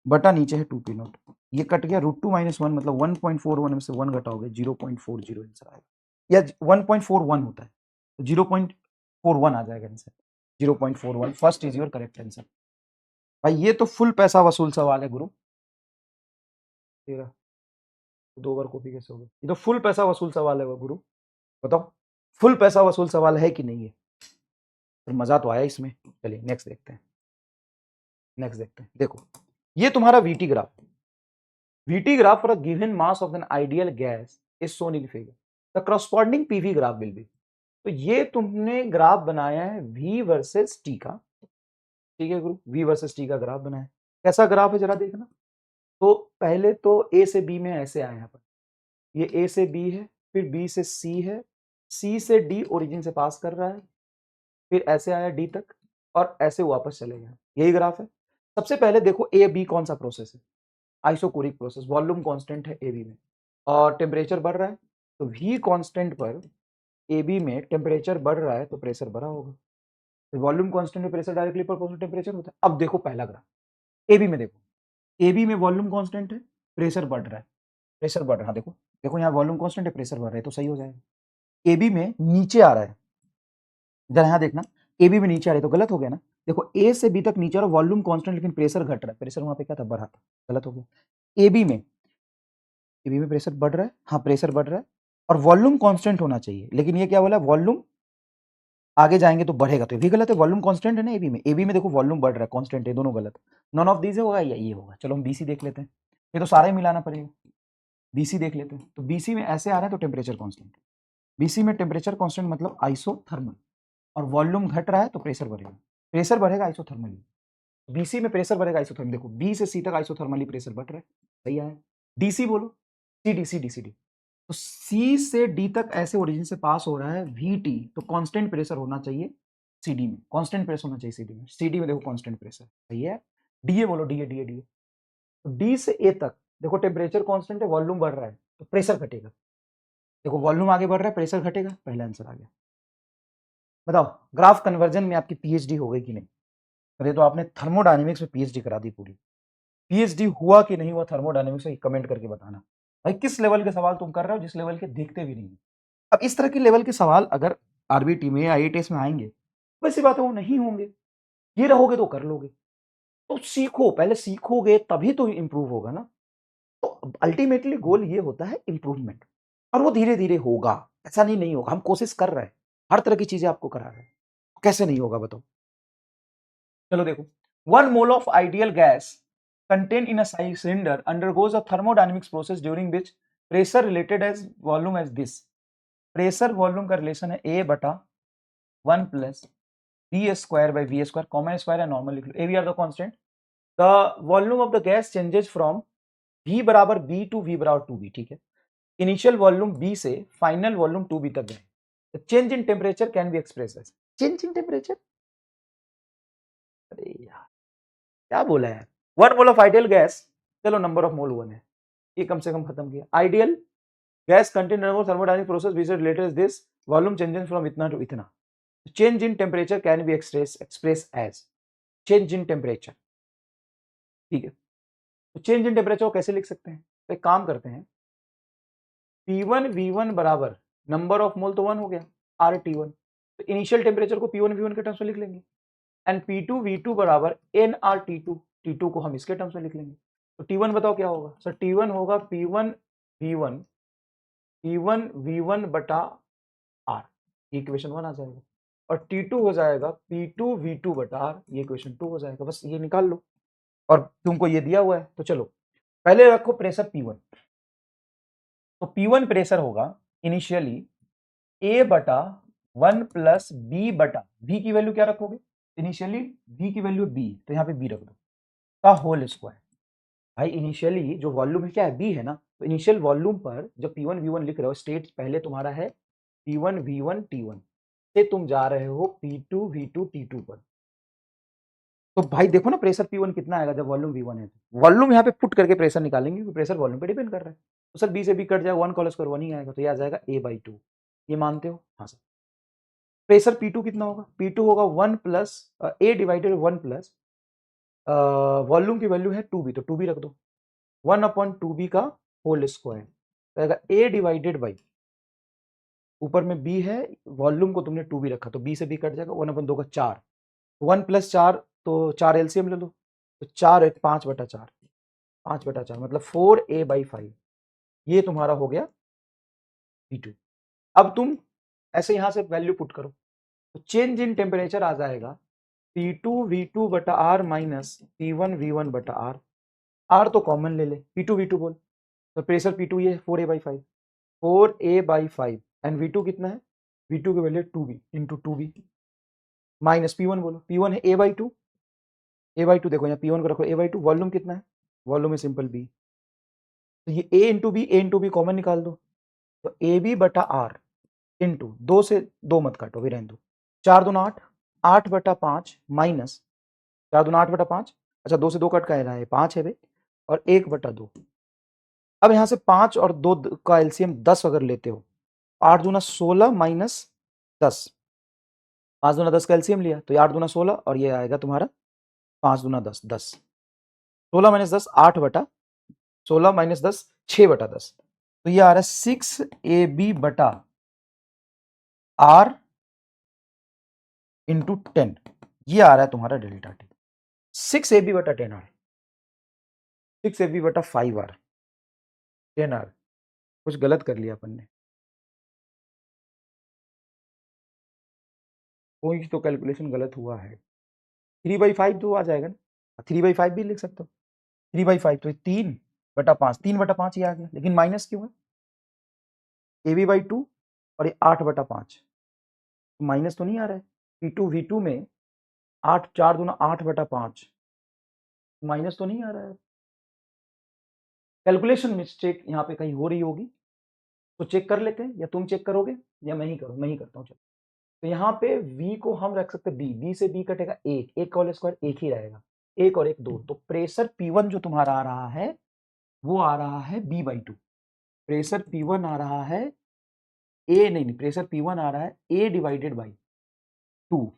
बटा नीचे है 2 पी नॉट, ये कट गया √2 माइनस 1 मतलब 1.41 में से 1 घटाओगे 0.40 आंसर आएगा, या 1.41 होता है तो 0.41 आ जाएगा answer, 0.41 first is your correct answer. भाई ये तो फुल पैसा वसूल सवाल है गुरु, तेरा 2 बार कॉपी कैसे हो गई, ये तो फुल पैसा वसूल सवाल है वो गुरु, बताओ फुल पैसा वसूल सवाल है कि नहीं है, फिर मजा तो आया इसमें। चलिए नेक्स्ट देखते हैं, नेक्स्ट देखते हैं। देखो ये तुम्हारा VT graph, VT graph for a given mass of an ideal gas is shown in figure. The corresponding PV graph will be. तो ये तुमने ग्राफ बनाया है V वर्सेस T का, ठीक है गुरु, V वर्सेस T का ग्राफ बनाया है। कैसा ग्राफ है जरा देखना। तो पहले तो A से B में ऐसे आए यहाँ पर, ये A से B है, फिर B से C है, C से D ओरिजिन से पास कर रहा है, फिर ऐसे आया D तक और ऐसे वापस चले गया, यही ग्राफ है। सबसे पहले देखो A B कौन सा प्रोसेस है, आइसोकोरिक प्रोसेस, वॉल्यूम कांस्टेंट है ए बी में और टेम्परेचर बढ़ रहा है, तो वी कांस्टेंट पर ए बी में टेम्परेचर बढ़ रहा है तो प्रेशर बढ़ा होगा, तो वॉल्यूम कांस्टेंट में प्रेशर डायरेक्टली प्रोपोर्शनल टेम्परेचर होता है। अब देखो पहला ग्राफ ए बी में, देखो ए बी में वॉल्यूम कांस्टेंट है, प्रेशर बढ़ रहा है, प्रेशर बढ़ रहा है, देखो देखो यहाँ वॉल्यूम कांस्टेंट है, प्रेशर बढ़ रहा है, तो सही हो जाएगा। ए बी में नीचे आ रहा है, जरा यहाँ देखना, ए बी में नीचे आ रहा है तो गलत हो गया ना, देखो ए से बी तक नीचे और वॉल्यूम कांस्टेंट लेकिन प्रेशर घट रहा है, प्रेशर वहां पे क्या था, बढ़ा था, गलत हो गया। ए बी में प्रेशर बढ़ रहा है, हाँ प्रेशर बढ़ रहा है और वॉल्यूम कांस्टेंट होना चाहिए, लेकिन ये क्या बोला, वॉल्यूम आगे जाएंगे तो बढ़ेगा, तो ये भी गलत है, वॉल्यूम कांस्टेंट है ना ए बी में देखो वॉल्यूम बढ़ रहा है, कांस्टेंट है, दोनों गलत, नॉन ऑफ दीज होगा या ये होगा। चलो हम बीसी देख लेते हैं, ये तो सारा ही मिलाना पड़ेगा, बीसी देख लेते हैं। तो बीसी में ऐसे आ रहा है तो टेम्परेचर कांस्टेंट, बीसी में टेम्परेचर कांस्टेंट मतलब आइसोथर्मल, और वॉल्यूम घट रहा है तो प्रेशर बढ़ेगा, प्रेशर बढ़ेगा आइसोथर्मली, बीसी में प्रेशर बढ़ेगा आइसोथर्मल, देखो बी से सी तक आइसोथर्मली प्रेशर बढ़ रहा है, सही आया। डीसी बोलो, सी डी, तो सी से डी तक ऐसे ओरिजिन से पास हो रहा है वीटी, तो कांस्टेंट प्रेशर होना चाहिए सीडी में, कांस्टेंट प्रेशर होना चाहिए सीडी में, सीडी में देखो कांस्टेंट प्रेशर, सही है। डीए बोलो, डीए, तो डी से ए तक देखो टेम्परेचर कांस्टेंट है, वॉल्यूम बढ़ रहा है तो प्रेशर घटेगा, देखो वॉल्यूम आगे बढ़ रहा है प्रेशर घटेगा, पहला आंसर आ गया। बताओ ग्राफ कन्वर्जन में आपकी पीएचडी हो गई कि नहीं, अरे तो आपने थर्मोडायनेमिक्स में पीएचडी करा दी पूरी, पीएचडी हुआ कि नहीं हुआ थर्मोडायनेमिक्स में कमेंट करके बताना। भाई किस लेवल के सवाल तुम कर रहे हो, जिस लेवल के देखते भी नहीं। अब इस तरह के लेवल के सवाल अगर आरबीटी में या आईएटीएस में आएंगे, वैसी बात है वो नहीं होंगे, ये रहोगे तो कर लोगे, तो सीखो, पहले सीखोगे तभी तो इंप्रूव होगा ना। तो अल्टीमेटली गोल ये होता है इंप्रूवमेंट, और वो धीरे धीरे होगा, ऐसा नहीं होगा, हम कोशिश कर रहे हैं, हर तरह की चीजें आपको करा रहे हैं, कैसे नहीं होगा बताओ। चलो देखो, 1 mole of ideal gas contained in a cylinder undergoes a thermodynamics process during which pressure related as volume as this, pressure volume का रिलेशन है ए बटा 1 plus B square by V square, common square है, normal लिख लो, a b are the constant, the volume of the gas changes from V बराबर B2, V बराबर 2B, ठीक है। इनिशियल वॉल्यूम B से फाइनल वॉल्यूम 2B तक गए। Change in temperature can be express as change in temperature. अरे यार क्या बोला है, 1 मोल ऑफ आइडियल गैस, चलो नंबर ऑफ मोल 1 है, ये कम से कम खत्म किया। Ideal gas contain thermodynamic process which is related is this volume changes from इतना टू इतना। Change in temperature can be express as change in temperature, ठीक है। तो चेंज इन टेम्परेचर को कैसे लिख सकते हैं, तो एक काम करते हैं, P1 V1 बराबर नंबर ऑफ मोल तो 1 हो गया RT1, तो इनिशियल टेम्परेचर को P1 V1 के टर्म्स में लिख लेंगे, एंड P2 V2 बराबर nRT2, T2 को हम इसके टर्म्स में लिख लेंगे। तो T1 बताओ क्या होगा सर, T1 होगा P1 V1 बटा R, ये इक्वेशन 1 आ जाएगा, और T2 हो जाएगा P2 V2 बटा R, ये इक्वेशन 2 हो जाएगा। बस ये निकाल लो, और तुमको ये दिया हुआ है, तो चलो पहले रखो प्रेशर P1, तो P1 प्रेशर होगा इनिशियली A बटा 1 प्लस B बटा, B की वैल्यू क्या रखोगे, इनिशियली B की वैल्यू B, तो यहाँ पे B रख दो, का होल स्क्वायर। भाई इनिशियली जो वॉल्यूम है क्या है, B है ना, तो इनिशियल वॉल्यूम पर जब P1 V1 लिख रहे हो, स्टेट पहले तुम्हारा है P1 V1 T1 से तुम जा रहे हो P2 V2 T2 पर। तो भाई देखो ना प्रेशर P1 कितना आएगा जब वॉल्यूम V1 है, तो वॉल्यूम यहाँ पे पुट करके प्रेशर निकालेंगे, क्योंकि प्रेशर वॉल्यूम पे डिपेंड कर रहा है। तो सर B से B कट जाएगा, 1 का होल स्क्वायर 1 ही आएगा, तो ये आ जाएगा A/2, ये मानते हो, हाँ सर। प्रेशर P2 कितना होगा, P2 होगा 1 plus A divided 1 plus volume की वैल्यू है 2B, तो 2B रख दो, 1/2B का होल स्क्वायर रहेगा A डिवाइडेड बाई, ऊपर में B है, वॉल्यूम को तुमने 2B रखा, तो B से B कट जाएगा, 1/2 का 4, 1 प्लस 4, तो 4 एलसीएम ले लो, तो 4 1 5/4, 5/4 मतलब 4A/5, ये तुम्हारा हो गया P2। अब तुम ऐसे यहां से वैल्यू पुट करो, तो चेंज इन टेम्परेचर आ जाएगा P2 V2 बटा R माइनस P1 V1 बटा R, R तो कॉमन ले ले, P2 V2 बोल, तो प्रेशर P2 ये 4A/5, 4A/5, एंड V2 कितना है, V2 की value 2B into 2B minus P1 बोलो, P1 है A/2, A/2 देखो यहाँ P1 को रखो A/2, वॉल्यूम कितना है, वॉल्यूम है सिंपल B, तो ये A इंटू B कॉमन निकाल दो, तो AB बटा R इंटू 2 से 2 मत काटो, भी रहने दो, 4 दूना 8, 8/5 माइनस 4 दूना 8/5, अच्छा 2 से 2 कट का रहा है 5 है भाई, और 1/2। अब यहाँ से 5 और 2 का एलसीएम 10 अगर लेते हो, 8 दूना 16 माइनस 10, 5 दूना 10 का एलसीएम लिया, तो 8 दूना 16, और ये आएगा तुम्हारा 5 दूना 10, 10, 16 माइनस 10 8 16 माइनस 10 6/10, तो ये आ रहा है 6AB बटा R इंटू 10, ये आ रहा है तुम्हारा डेल्टा T, 6AB बटा 10R, 6AB बटा 5R, 10R, कुछ गलत कर लिया अपन ने, कोई तो कैलकुलेशन गलत हुआ है, 3/5 तो आ जाएगा ना, 3/5 भी लिख सकते हो, 3/5 तो 3/5, 3/5 ये आ गया, लेकिन माइनस क्यों है, AB/2 और ये 8/5, माइनस तो नहीं आ रहा है, P2 V2 में 8 4 दूना 8/5, माइनस तो नहीं आ रहा है, कैलकुलेशन मिस्टेक यहाँ पे कहीं हो रही होगी, तो चेक कर लेते हैं, या तुम चेक करोगे या मैं ही करता हूँ, चलो। तो यहाँ पे V को हम रख सकते हैं B से B कटेगा 1 का होल स्क्वायर 1 ही रहेगा, 1 और 1 2, तो प्रेशर P1 जो तुम्हारा आ रहा है वो आ रहा है B/2, प्रेशर P1 आ रहा है नहीं, प्रेशर P1 आ रहा है A डिवाइडेड बाई 2,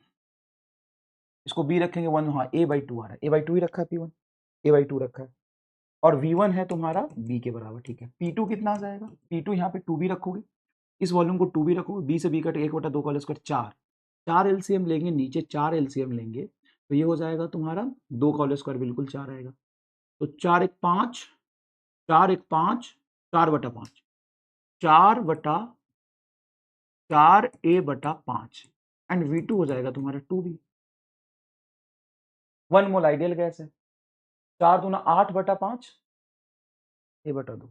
इसको B रखेंगे 1, हाँ A/2 आ रहा है, A/2 ही रखा है P1, A/2 रखा है, और V1 है तुम्हारा B के बराबर, ठीक है। P2 कितना आ जाएगा, P2 यहाँ पे 2B रखोगे, इस वॉल्यूम को 2B रखोगे, B से B कट 1/2 का होल स्क्वायर 4, 4 एलसीएम लेंगे, नीचे 4 एलसीएम लेंगे, तो ये हो जाएगा तुम्हारा 2 का होल स्क्वायर बिल्कुल 4 आएगा, तो 4 1 5, 4 1 5, 4/5, 4/4A/5, एंड V2 हो जाएगा तुम्हारा 2B, 1 मोल आइडियल गैस है, 4 दूना 8/5 A/2,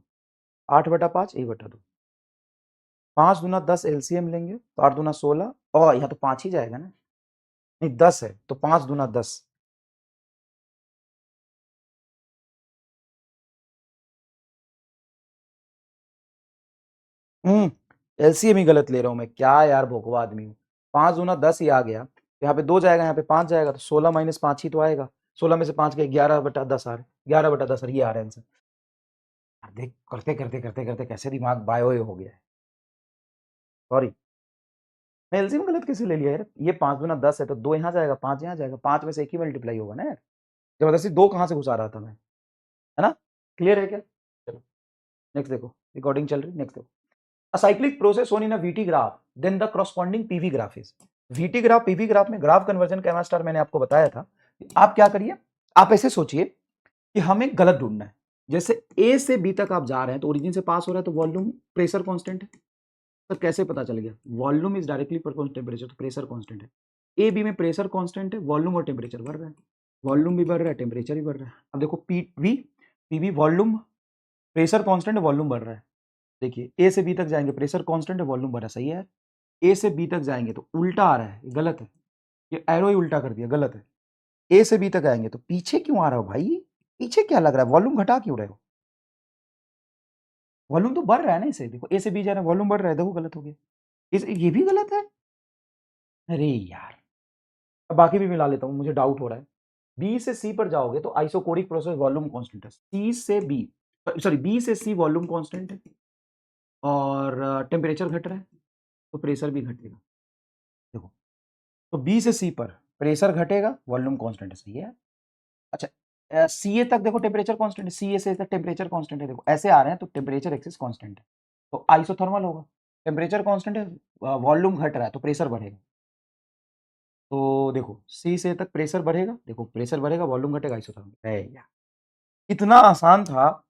8/5 A/2, 5 दूना 10 एलसीएम लेंगे, तो 8 दूना 16, और यहाँ तो 5 ही जाएगा ना, नहीं 10 है, तो 5 दूना 10, एलसीएम ही गलत ले रहा हूं मैं, क्या यार भोकवा आदमी हूँ। 5 दूना 10 ही आ गया, यहाँ पे 2 जाएगा, यहाँ पे 5 जाएगा, तो 16 माइनस 5 ही तो आएगा। 16 में से 5 गए, 11/10 आ रहे, 11/10 ये आ रहे आंसर। देख करते करते करते करते कैसे दिमाग बायो हो गया है। सॉरी, मैं एलसीएम गलत कैसे ले लिया यार। ये 5 दूना 10 है, तो 2 यहाँ जाएगा, 5 यहाँ जाएगा, 5 में से एक ही मल्टीप्लाई होगा ना यार। जबरदस्ती 2 कहाँ से घुसा रहा था मैं, है ना। क्लियर है क्या? चलो नेक्स्ट देखो, रिकॉर्डिंग चल रही, नेक्स्ट देखो। A cyclic process shown in a VT graph, then the corresponding PV graph is। VT graph PV graph में ग्राफ कन्वर्जन कैमा स्टार मैंने आपको बताया था। आप क्या करिए, आप ऐसे सोचिए कि हमें गलत ढूंढना है। जैसे A से B तक आप जा रहे हैं, तो ओरिजिन से पास हो रहा है, तो वॉल्यूम प्रेशर कांस्टेंट है। तो कैसे पता चल गया? Volume is directly proportional temperature, तो प्रेशर कांस्टेंट है। ए बी में प्रेशर कांस्टेंट है, वॉल्यूम और टेम्परेचर बढ़ रहा है। वॉल्यूम भी बढ़ रहा है, टेम्परेचर भी बढ़ रहा है। अब देखो पीवी वॉल्यूम, प्रेशर कांस्टेंट है, वॉल्यूम बढ़ रहा है। देखिए ए से बी तक जाएंगे, प्रेशर कांस्टेंट है, वॉल्यूम बढ़ा, सही है। ए से बी तक जाएंगे तो उल्टा आ रहा है, ये गलत है। ये एरो ही उल्टा कर दिया, गलत है। ए से बी तक आएंगे तो पीछे क्यों आ रहा हो भाई? पीछे क्या लग रहा है? वॉल्यूम घटा क्यों रहे हो? वॉल्यूम तो बढ़ रहा है ना इसे, देखो ए से बी जा रहा है, वॉल्यूम बढ़ रहा है, देखो गलत हो गया। ये भी गलत है। अरे यार, अब बाकी भी मिला लेता हूं, मुझे डाउट हो रहा है। बी से सी पर जाओगे तो आइसोकोरिक प्रोसेस वॉल्यूम कांस्टेंट है। सी से बी, सॉरी बी से सी वॉल्यूम कांस्टेंट है, और टेम्परेचर घट रहा है, तो प्रेशर भी घटेगा। देखो, तो बी से सी पर प्रेशर घटेगा, वॉल्यूम कांस्टेंट है, सही है। अच्छा, सी ए तक देखो टेम्परेचर कांस्टेंट है, सी ए से तक टेम्परेचर कांस्टेंट है। देखो ऐसे आ रहे हैं तो टेम्परेचर एक्सिस कांस्टेंट है, तो आइसोथर्मल होगा। टेम्परेचर कांस्टेंट है, वॉल्यूम घट रहा है, तो प्रेशर बढ़ेगा। तो देखो सी से तक प्रेशर बढ़ेगा, देखो प्रेशर बढ़ेगा, वॉल्यूम घटेगा, आइसोथर्मल है यार। इतना आसान था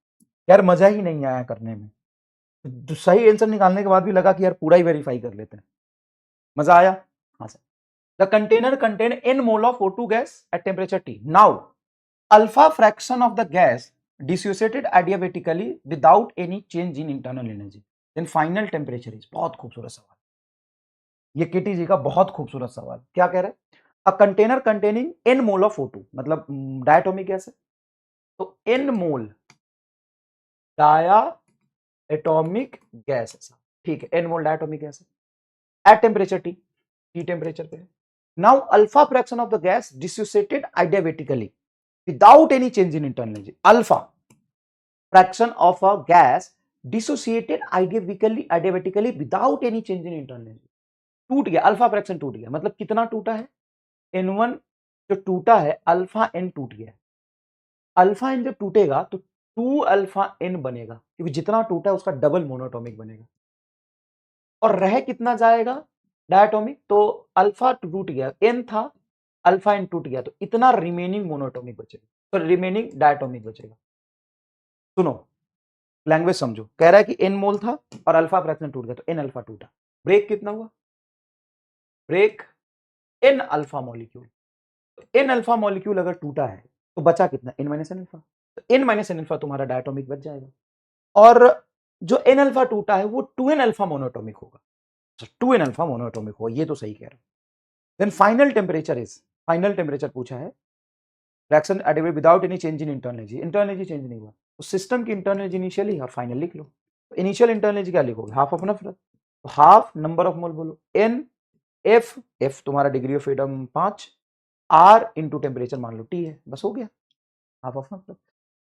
यार, मजा ही नहीं आया करने में। तो सही आंसर निकालने के बाद भी लगा कि यार पूरा ही वेरीफाई कर लेते हैं। मजा आया? हाँ sir. The container contain n mole of O2 gas at temperature T। Now alpha fraction of the gas dissociated adiabatically without any change in internal energy, then final temperature is. बहुत खूबसूरत सवाल, ये केटी जी का बहुत खूबसूरत सवाल। क्या कह रहे हैं? A container containing n mole of O2, मतलब डायटोमिक गैस है, तो n मोल डाया एटॉमिक गैस है, ठीक है। n मोल डायटोमिक गैस है eight temperature T, T temperature पे है। Now alpha fraction of the gas dissociated adiabatically without any change in internal energy। Alpha fraction of a gas dissociated adiabatically without any change in internal energy। टूट गया, alpha fraction टूट गया, मतलब कितना टूटा है? N1 जो टूटा है, अल्फा n टूट गया। अल्फा n जब टूटेगा तो 2 अल्फा n बनेगा, क्योंकि जितना टूटा है उसका डबल मोनोटॉमिक बनेगा। और रह कितना जाएगा डायटोमिक? तो अल्फा टूट गया, n था, अल्फा n टूट गया, तो इतना रिमेनिंग मोनोटॉमिक बचेगा, तो रिमेनिंग डायटोमिक बचेगा। सुनो, लैंग्वेज समझो। कह रहा है कि n मोल था और अल्फा फ्रैक्शन टूट गया, तो n अल्फा टूटा। ब्रेक कितना हुआ? Break n alpha molecule. n alpha molecule अगर टूटा है तो बचा कितना? n minus n alpha. तो n माइनस एन अल्फा तुम्हारा डायटोमिक बच जाएगा, और जो n अल्फा टूटा है वो 2n अल्फा मोनोटॉमिक होगा। 2n अल्फा मोनोटॉमिक होगा, ये तो सही कह रहा हूं। Then final temperature is, final temperature पूछा है, reaction edible without any change in internal energy. Internal energy change नहीं हुआ, तो सिस्टम की इंटरनल एनर्जी इनिशियली और फाइनल लिख लो। तो इनिशियल इंटरनल एनर्जी क्या लिखोगे? हाफ ऑफ नफरत, तो हाफ नंबर ऑफ मोल बोलो, n एफ तुम्हारा degree of freedom 5, R into temperature मान लो T है, बस हो गया, हाफ ऑफ नंबर।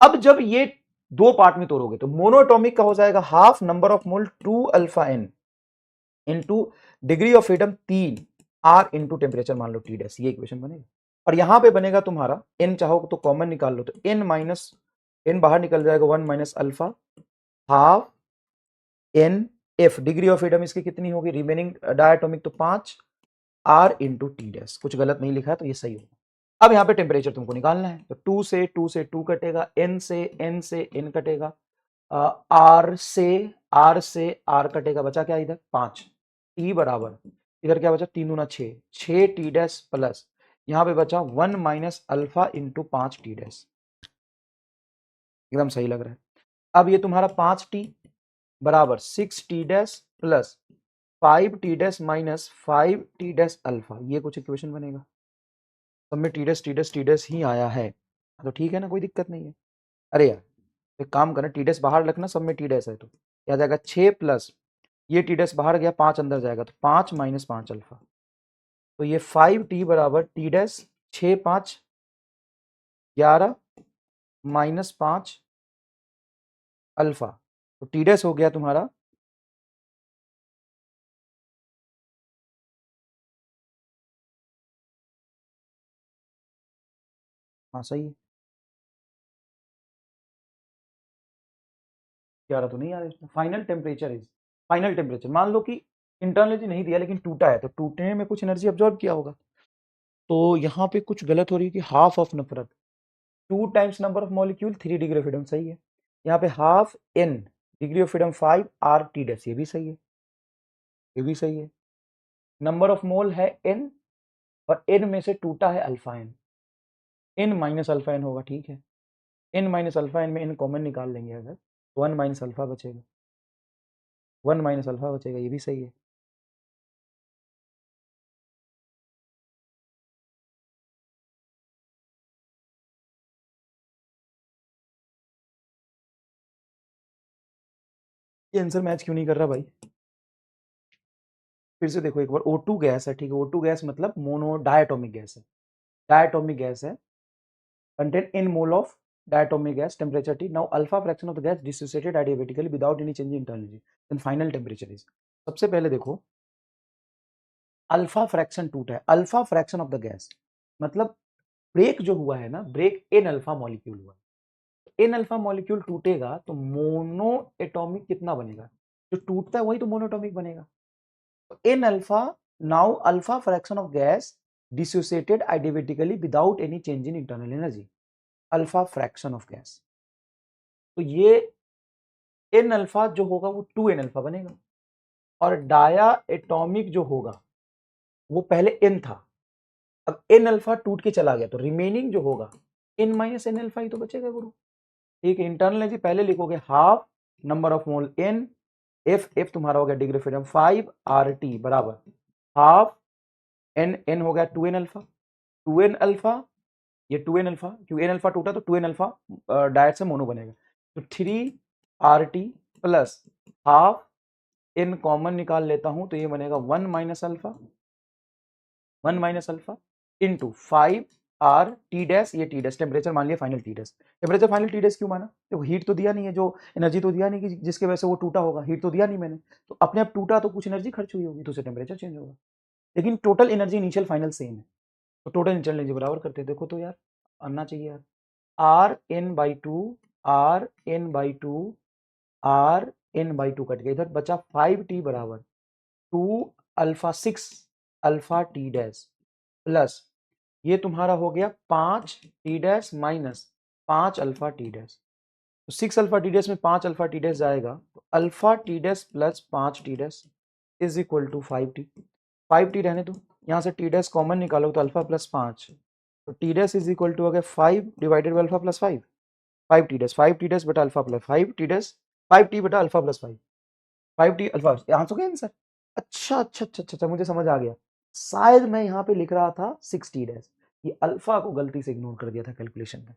अब जब ये दो पार्ट में तोड़ोगे तो मोनोटॉमिक का हो जाएगा half number of mole 2 alpha n into degree of freedom 3 R into temperature मान लो T डैश, ये इक्वेशन बनेगा। और यहां पे बनेगा तुम्हारा n, चाहो तो कॉमन निकाल लो, तो n माइनस n बाहर निकल जाएगा, 1 minus alpha half n f, degree of freedom इसकी कितनी होगी रिमेनिंग डायटोमिक, तो 5 R इंटू टी डैश। कुछ गलत नहीं लिखा है तो ये सही होगा। अब यहाँ पे टेम्परेचर तुमको निकालना है, तो 2 से 2 कटेगा, n से n कटेगा, R से R कटेगा, बचा क्या इधर? 5। T बराबर, इधर क्या बचा? 3 दूना 6, 6 टी डैश प्लस यहाँ पे बचा 1 minus alpha into 5 T dash. एकदम सही लग रहा है। अब ये तुम्हारा 5t बराबर 6 T dash plus 5 T dash minus 5 T dash alpha, ये कुछ इक्वेशन बनेगा। सब में टी डैश ही आया है, तो ठीक है ना, कोई दिक्कत नहीं है। अरे यार एक काम करना, टी डैश बाहर रखना, सब में टी डैश है, तो क्या जाएगा 6 प्लस ये टी डैश बाहर गया, 5 अंदर जाएगा तो 5 माइनस 5 अल्फा, तो ये 5t बराबर टी डैश 6 5 11 माइनस 5 अल्फा, तो टी डैश हो गया तुम्हारा हाँ सही है, 11 तो नहीं आ रहा इसमें। Final temperature is, final temperature मान लो कि इंटरनल एनर्जी नहीं दिया लेकिन टूटा है, तो टूटने में कुछ एनर्जी अब्जॉर्ब किया होगा, तो यहाँ पे कुछ गलत हो रही है कि हाफ ऑफ नफरत, 2 times number of molecule 3 degree of freedom, सही है। यहाँ पे half n degree of freedom 5 R T dash, ये भी सही है, ये भी सही है। नंबर ऑफ मोल है n और n में से टूटा है alpha n, n minus alpha n होगा, ठीक है। n माइनस अल्फा n में n कॉमन निकाल लेंगे अगर, 1 माइनस अल्फा बचेगा, 1 माइनस अल्फा बचेगा, ये भी सही है। ये आंसर मैच क्यों नहीं कर रहा भाई? फिर से देखो एक बार, O2 गैस है, ठीक है, O2 गैस मतलब मोनो डायटोमिक गैस है, डायटोमिक गैस है, contain in mole of diatomic gas, temperature T. Now alpha fraction of the gas dissociated adiabatically without any change in internal energy. Then final temperature is, सबसे पहले देखो alpha fraction टूटा है, alpha fraction of the gas मतलब break जो हुआ है ना, ब्रेक इन अल्फा मॉलिक्यूल हुआ है, इन अल्फा मॉलिक्यूल टूटेगा तो मोनो एटॉमिक कितना बनेगा, जो टूटता है वही तो मोनोटॉमिक बनेगा, तो इन अल्फा, now alpha fraction of gas dissociated adiabatically without any change in internal energy, alpha fraction of gas, तो ये एन अल्फा जो होगा वो 2n अल्फा बनेगा, और डाया एटॉमिक जो होगा वो पहले n था, अब n अल्फा टूट के चला गया तो रिमेनिंग जो होगा n माइनस एन अल्फा ही तो बचेगा गुरु, ठीक है। इंटरनल एनर्जी पहले लिखोगे half number of mole n, F तुम्हारा हो गया डिग्री फ्रीडम 5 आर टी बराबर हाफ n हो गया 2n अल्फा, 2n अल्फा, ये 2n अल्फा, क्योंकि n अल्फा टूटा तो 2n अल्फा डायरेक्ट से मोनो बनेगा, तो 3 R T plus half n common निकाल लेता हूं तो ये बनेगा 1 minus alpha, 1 minus alpha into 5 R T dash, ये टी डैश टेम्परेचर मान लिया final T dash, temperature final T dash क्यों माना, देखो हीट तो दिया नहीं है, जो एनर्जी तो दिया नहीं कि जिसके वजह से वो टूटा होगा, हीट तो दिया नहीं मैंने, तो अपने आप टूटा तो कुछ एनर्जी खर्च हुई होगी तो उससे टेम्परेचर चेंज होगा, लेकिन total energy initial final same है, तो टोटल इनिशियल एनर्जी बराबर करते हैं, देखो तो यार आना चाहिए यार, R n by two, R n by two, R n by two cut गया, इधर बचा 5t बराबर 2 alpha 6 alpha T dash plus ये तुम्हारा हो गया 5 T dash minus 5 alpha T dash, तो 6 अल्फा टी डैश में 5 अल्फा टी डैश जाएगा, तो alpha T dash plus 5 T dash is equal to 5t, 5t रहने दो, यहाँ से टी डैश कॉमन निकालो तो अल्फा प्लस 5, तो T dash is equal to हो गया 5 divided by alpha plus 5, 5t dash बटा alpha plus 5t dash, 5t बटा अल्फा प्लस 5, 5t अल्फा, यहाँ हो गया आंसर। अच्छा अच्छा अच्छा अच्छा, मुझे समझ आ गया, शायद मैं यहाँ पे लिख रहा था 6t डैश, ये अल्फा को गलती से इग्नोर कर दिया था कैलकुलेशन में,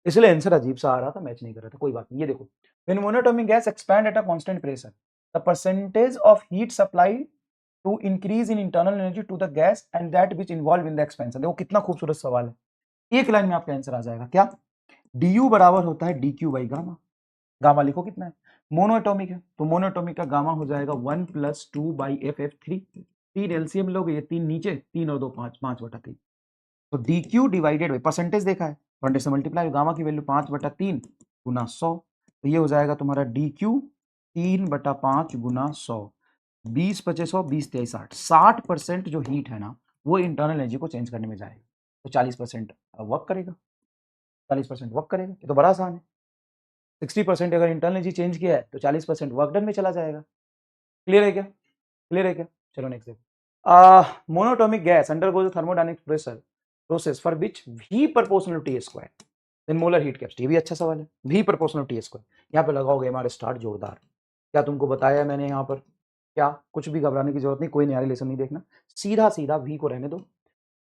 इसलिए आंसर अजीब सा आ रहा था, मैच नहीं कर रहा था, कोई बात नहीं। ये देखो, when monatomic gas expand at a constant pressure the percentage of heat supply to increase in internal energy to the gas and that which involve in the expansion, देखो कितना खूबसूरत सवाल है, एक लाइन में आपका आंसर आ जाएगा, क्या du बराबर होता है dq बाई गामा, गामा लिखो कितना है, मोनोएटॉमिक है तो मोनोएटॉमिक का गामा हो जाएगा 1 plus 2 by F F 3, 3 LCM लोगे, ये 3 नीचे, 3 और 2 5, 5 बटा 3, तो D Q divided by percentage देखा है, 20 से मल्टीप्लाई, गामा की वैल्यू 5 बटा 3 गुना 100, तो ये हो जाएगा तुम्हारा डी क्यू 3 बटा 5 गुना 100, 20 पचे 100, 20 23 60, 60% जो हीट है ना वो इंटरनल एनर्जी को चेंज करने में जाएगा, तो 40% वर्क करेगा, 40% वर्क करेगा, ये तो बड़ा आसान है, 60% अगर इंटरनल एनर्जी चेंज किया है तो 40% वर्क डन में चला जाएगा, क्लियर है क्या, क्लियर है क्या, चलो नेक्स्ट देखो, monatomic gas undergoes thermodynamic pressure process for which v proportional T square then molar heat capacity, ये भी अच्छा सवाल है, v प्रोपोर्शनल टी स्क्वायर, यहाँ पे लगाओगे हमारे स्टार्ट जोरदार, क्या तुमको बताया मैंने यहाँ पर, क्या कुछ भी घबराने की जरूरत नहीं, कोई नया रिलेशन नहीं देखना, सीधा सीधा v को रहने दो,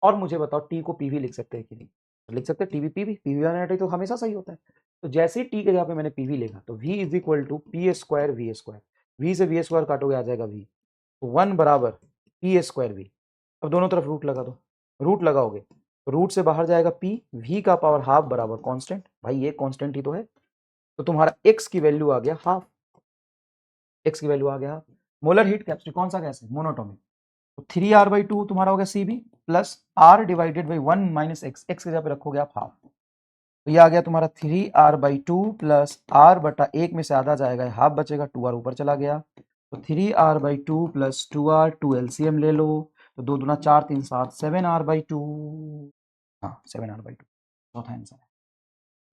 और मुझे बताओ टी को पीवी लिख सकते हैं कि नहीं, लिख सकते हैं, टीवी पीवी, पीवी वाला तो हमेशा सही होता है, तो जैसे ही टी के जगह पे मैंने पीवी लिखा तो v is equal to P square V square, v से वी स्क्वायर काटोगे आ जाएगा v, 1 बराबर पी स्क्वायर वी। अब दोनों तरफ रूट लगा दो, रूट लगाओगे रूट से बाहर जाएगा p, v का पावर हाफ बराबर कांस्टेंट, भाई ये कांस्टेंट ही तो है, तो तुम्हारा x की वैल्यू आ गया हाफ, x की वैल्यू आ गया हाफ। मोलर हीट कैपेसिटी कौन सा गैस है, मोनोटोमिक, तो 3r/2 तुम्हारा हो गया Cb plus r divided by 1 minus x, x की जगह पे रखोगे आप हाफ, तो ये आ गया तुम्हारा 3r/2 प्लस r बटा 1 में से आधा जाएगा, हाफ बचेगा, 2r ऊपर चला गया, तो 3r/2 प्लस 2r, 2 एलसीएम ले लो, तो 2 दूना 4 3 7 7r/2, हाँ 7r/2 चौथा आंसर है।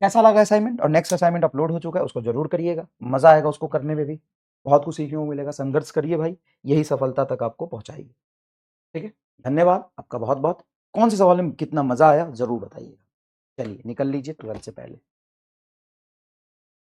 कैसा लगा असाइनमेंट, और नेक्स्ट असाइनमेंट अपलोड हो चुका है, उसको जरूर करिएगा, मजा आएगा उसको करने में भी, बहुत कुछ सीखने को मिलेगा, संघर्ष करिए भाई, यही सफलता तक आपको पहुंचाएगी। ठीक है, धन्यवाद आपका बहुत बहुत। कौन से सवाल में कितना मजा आया जरूर बताइएगा। चलिए निकल लीजिए 12 से पहले।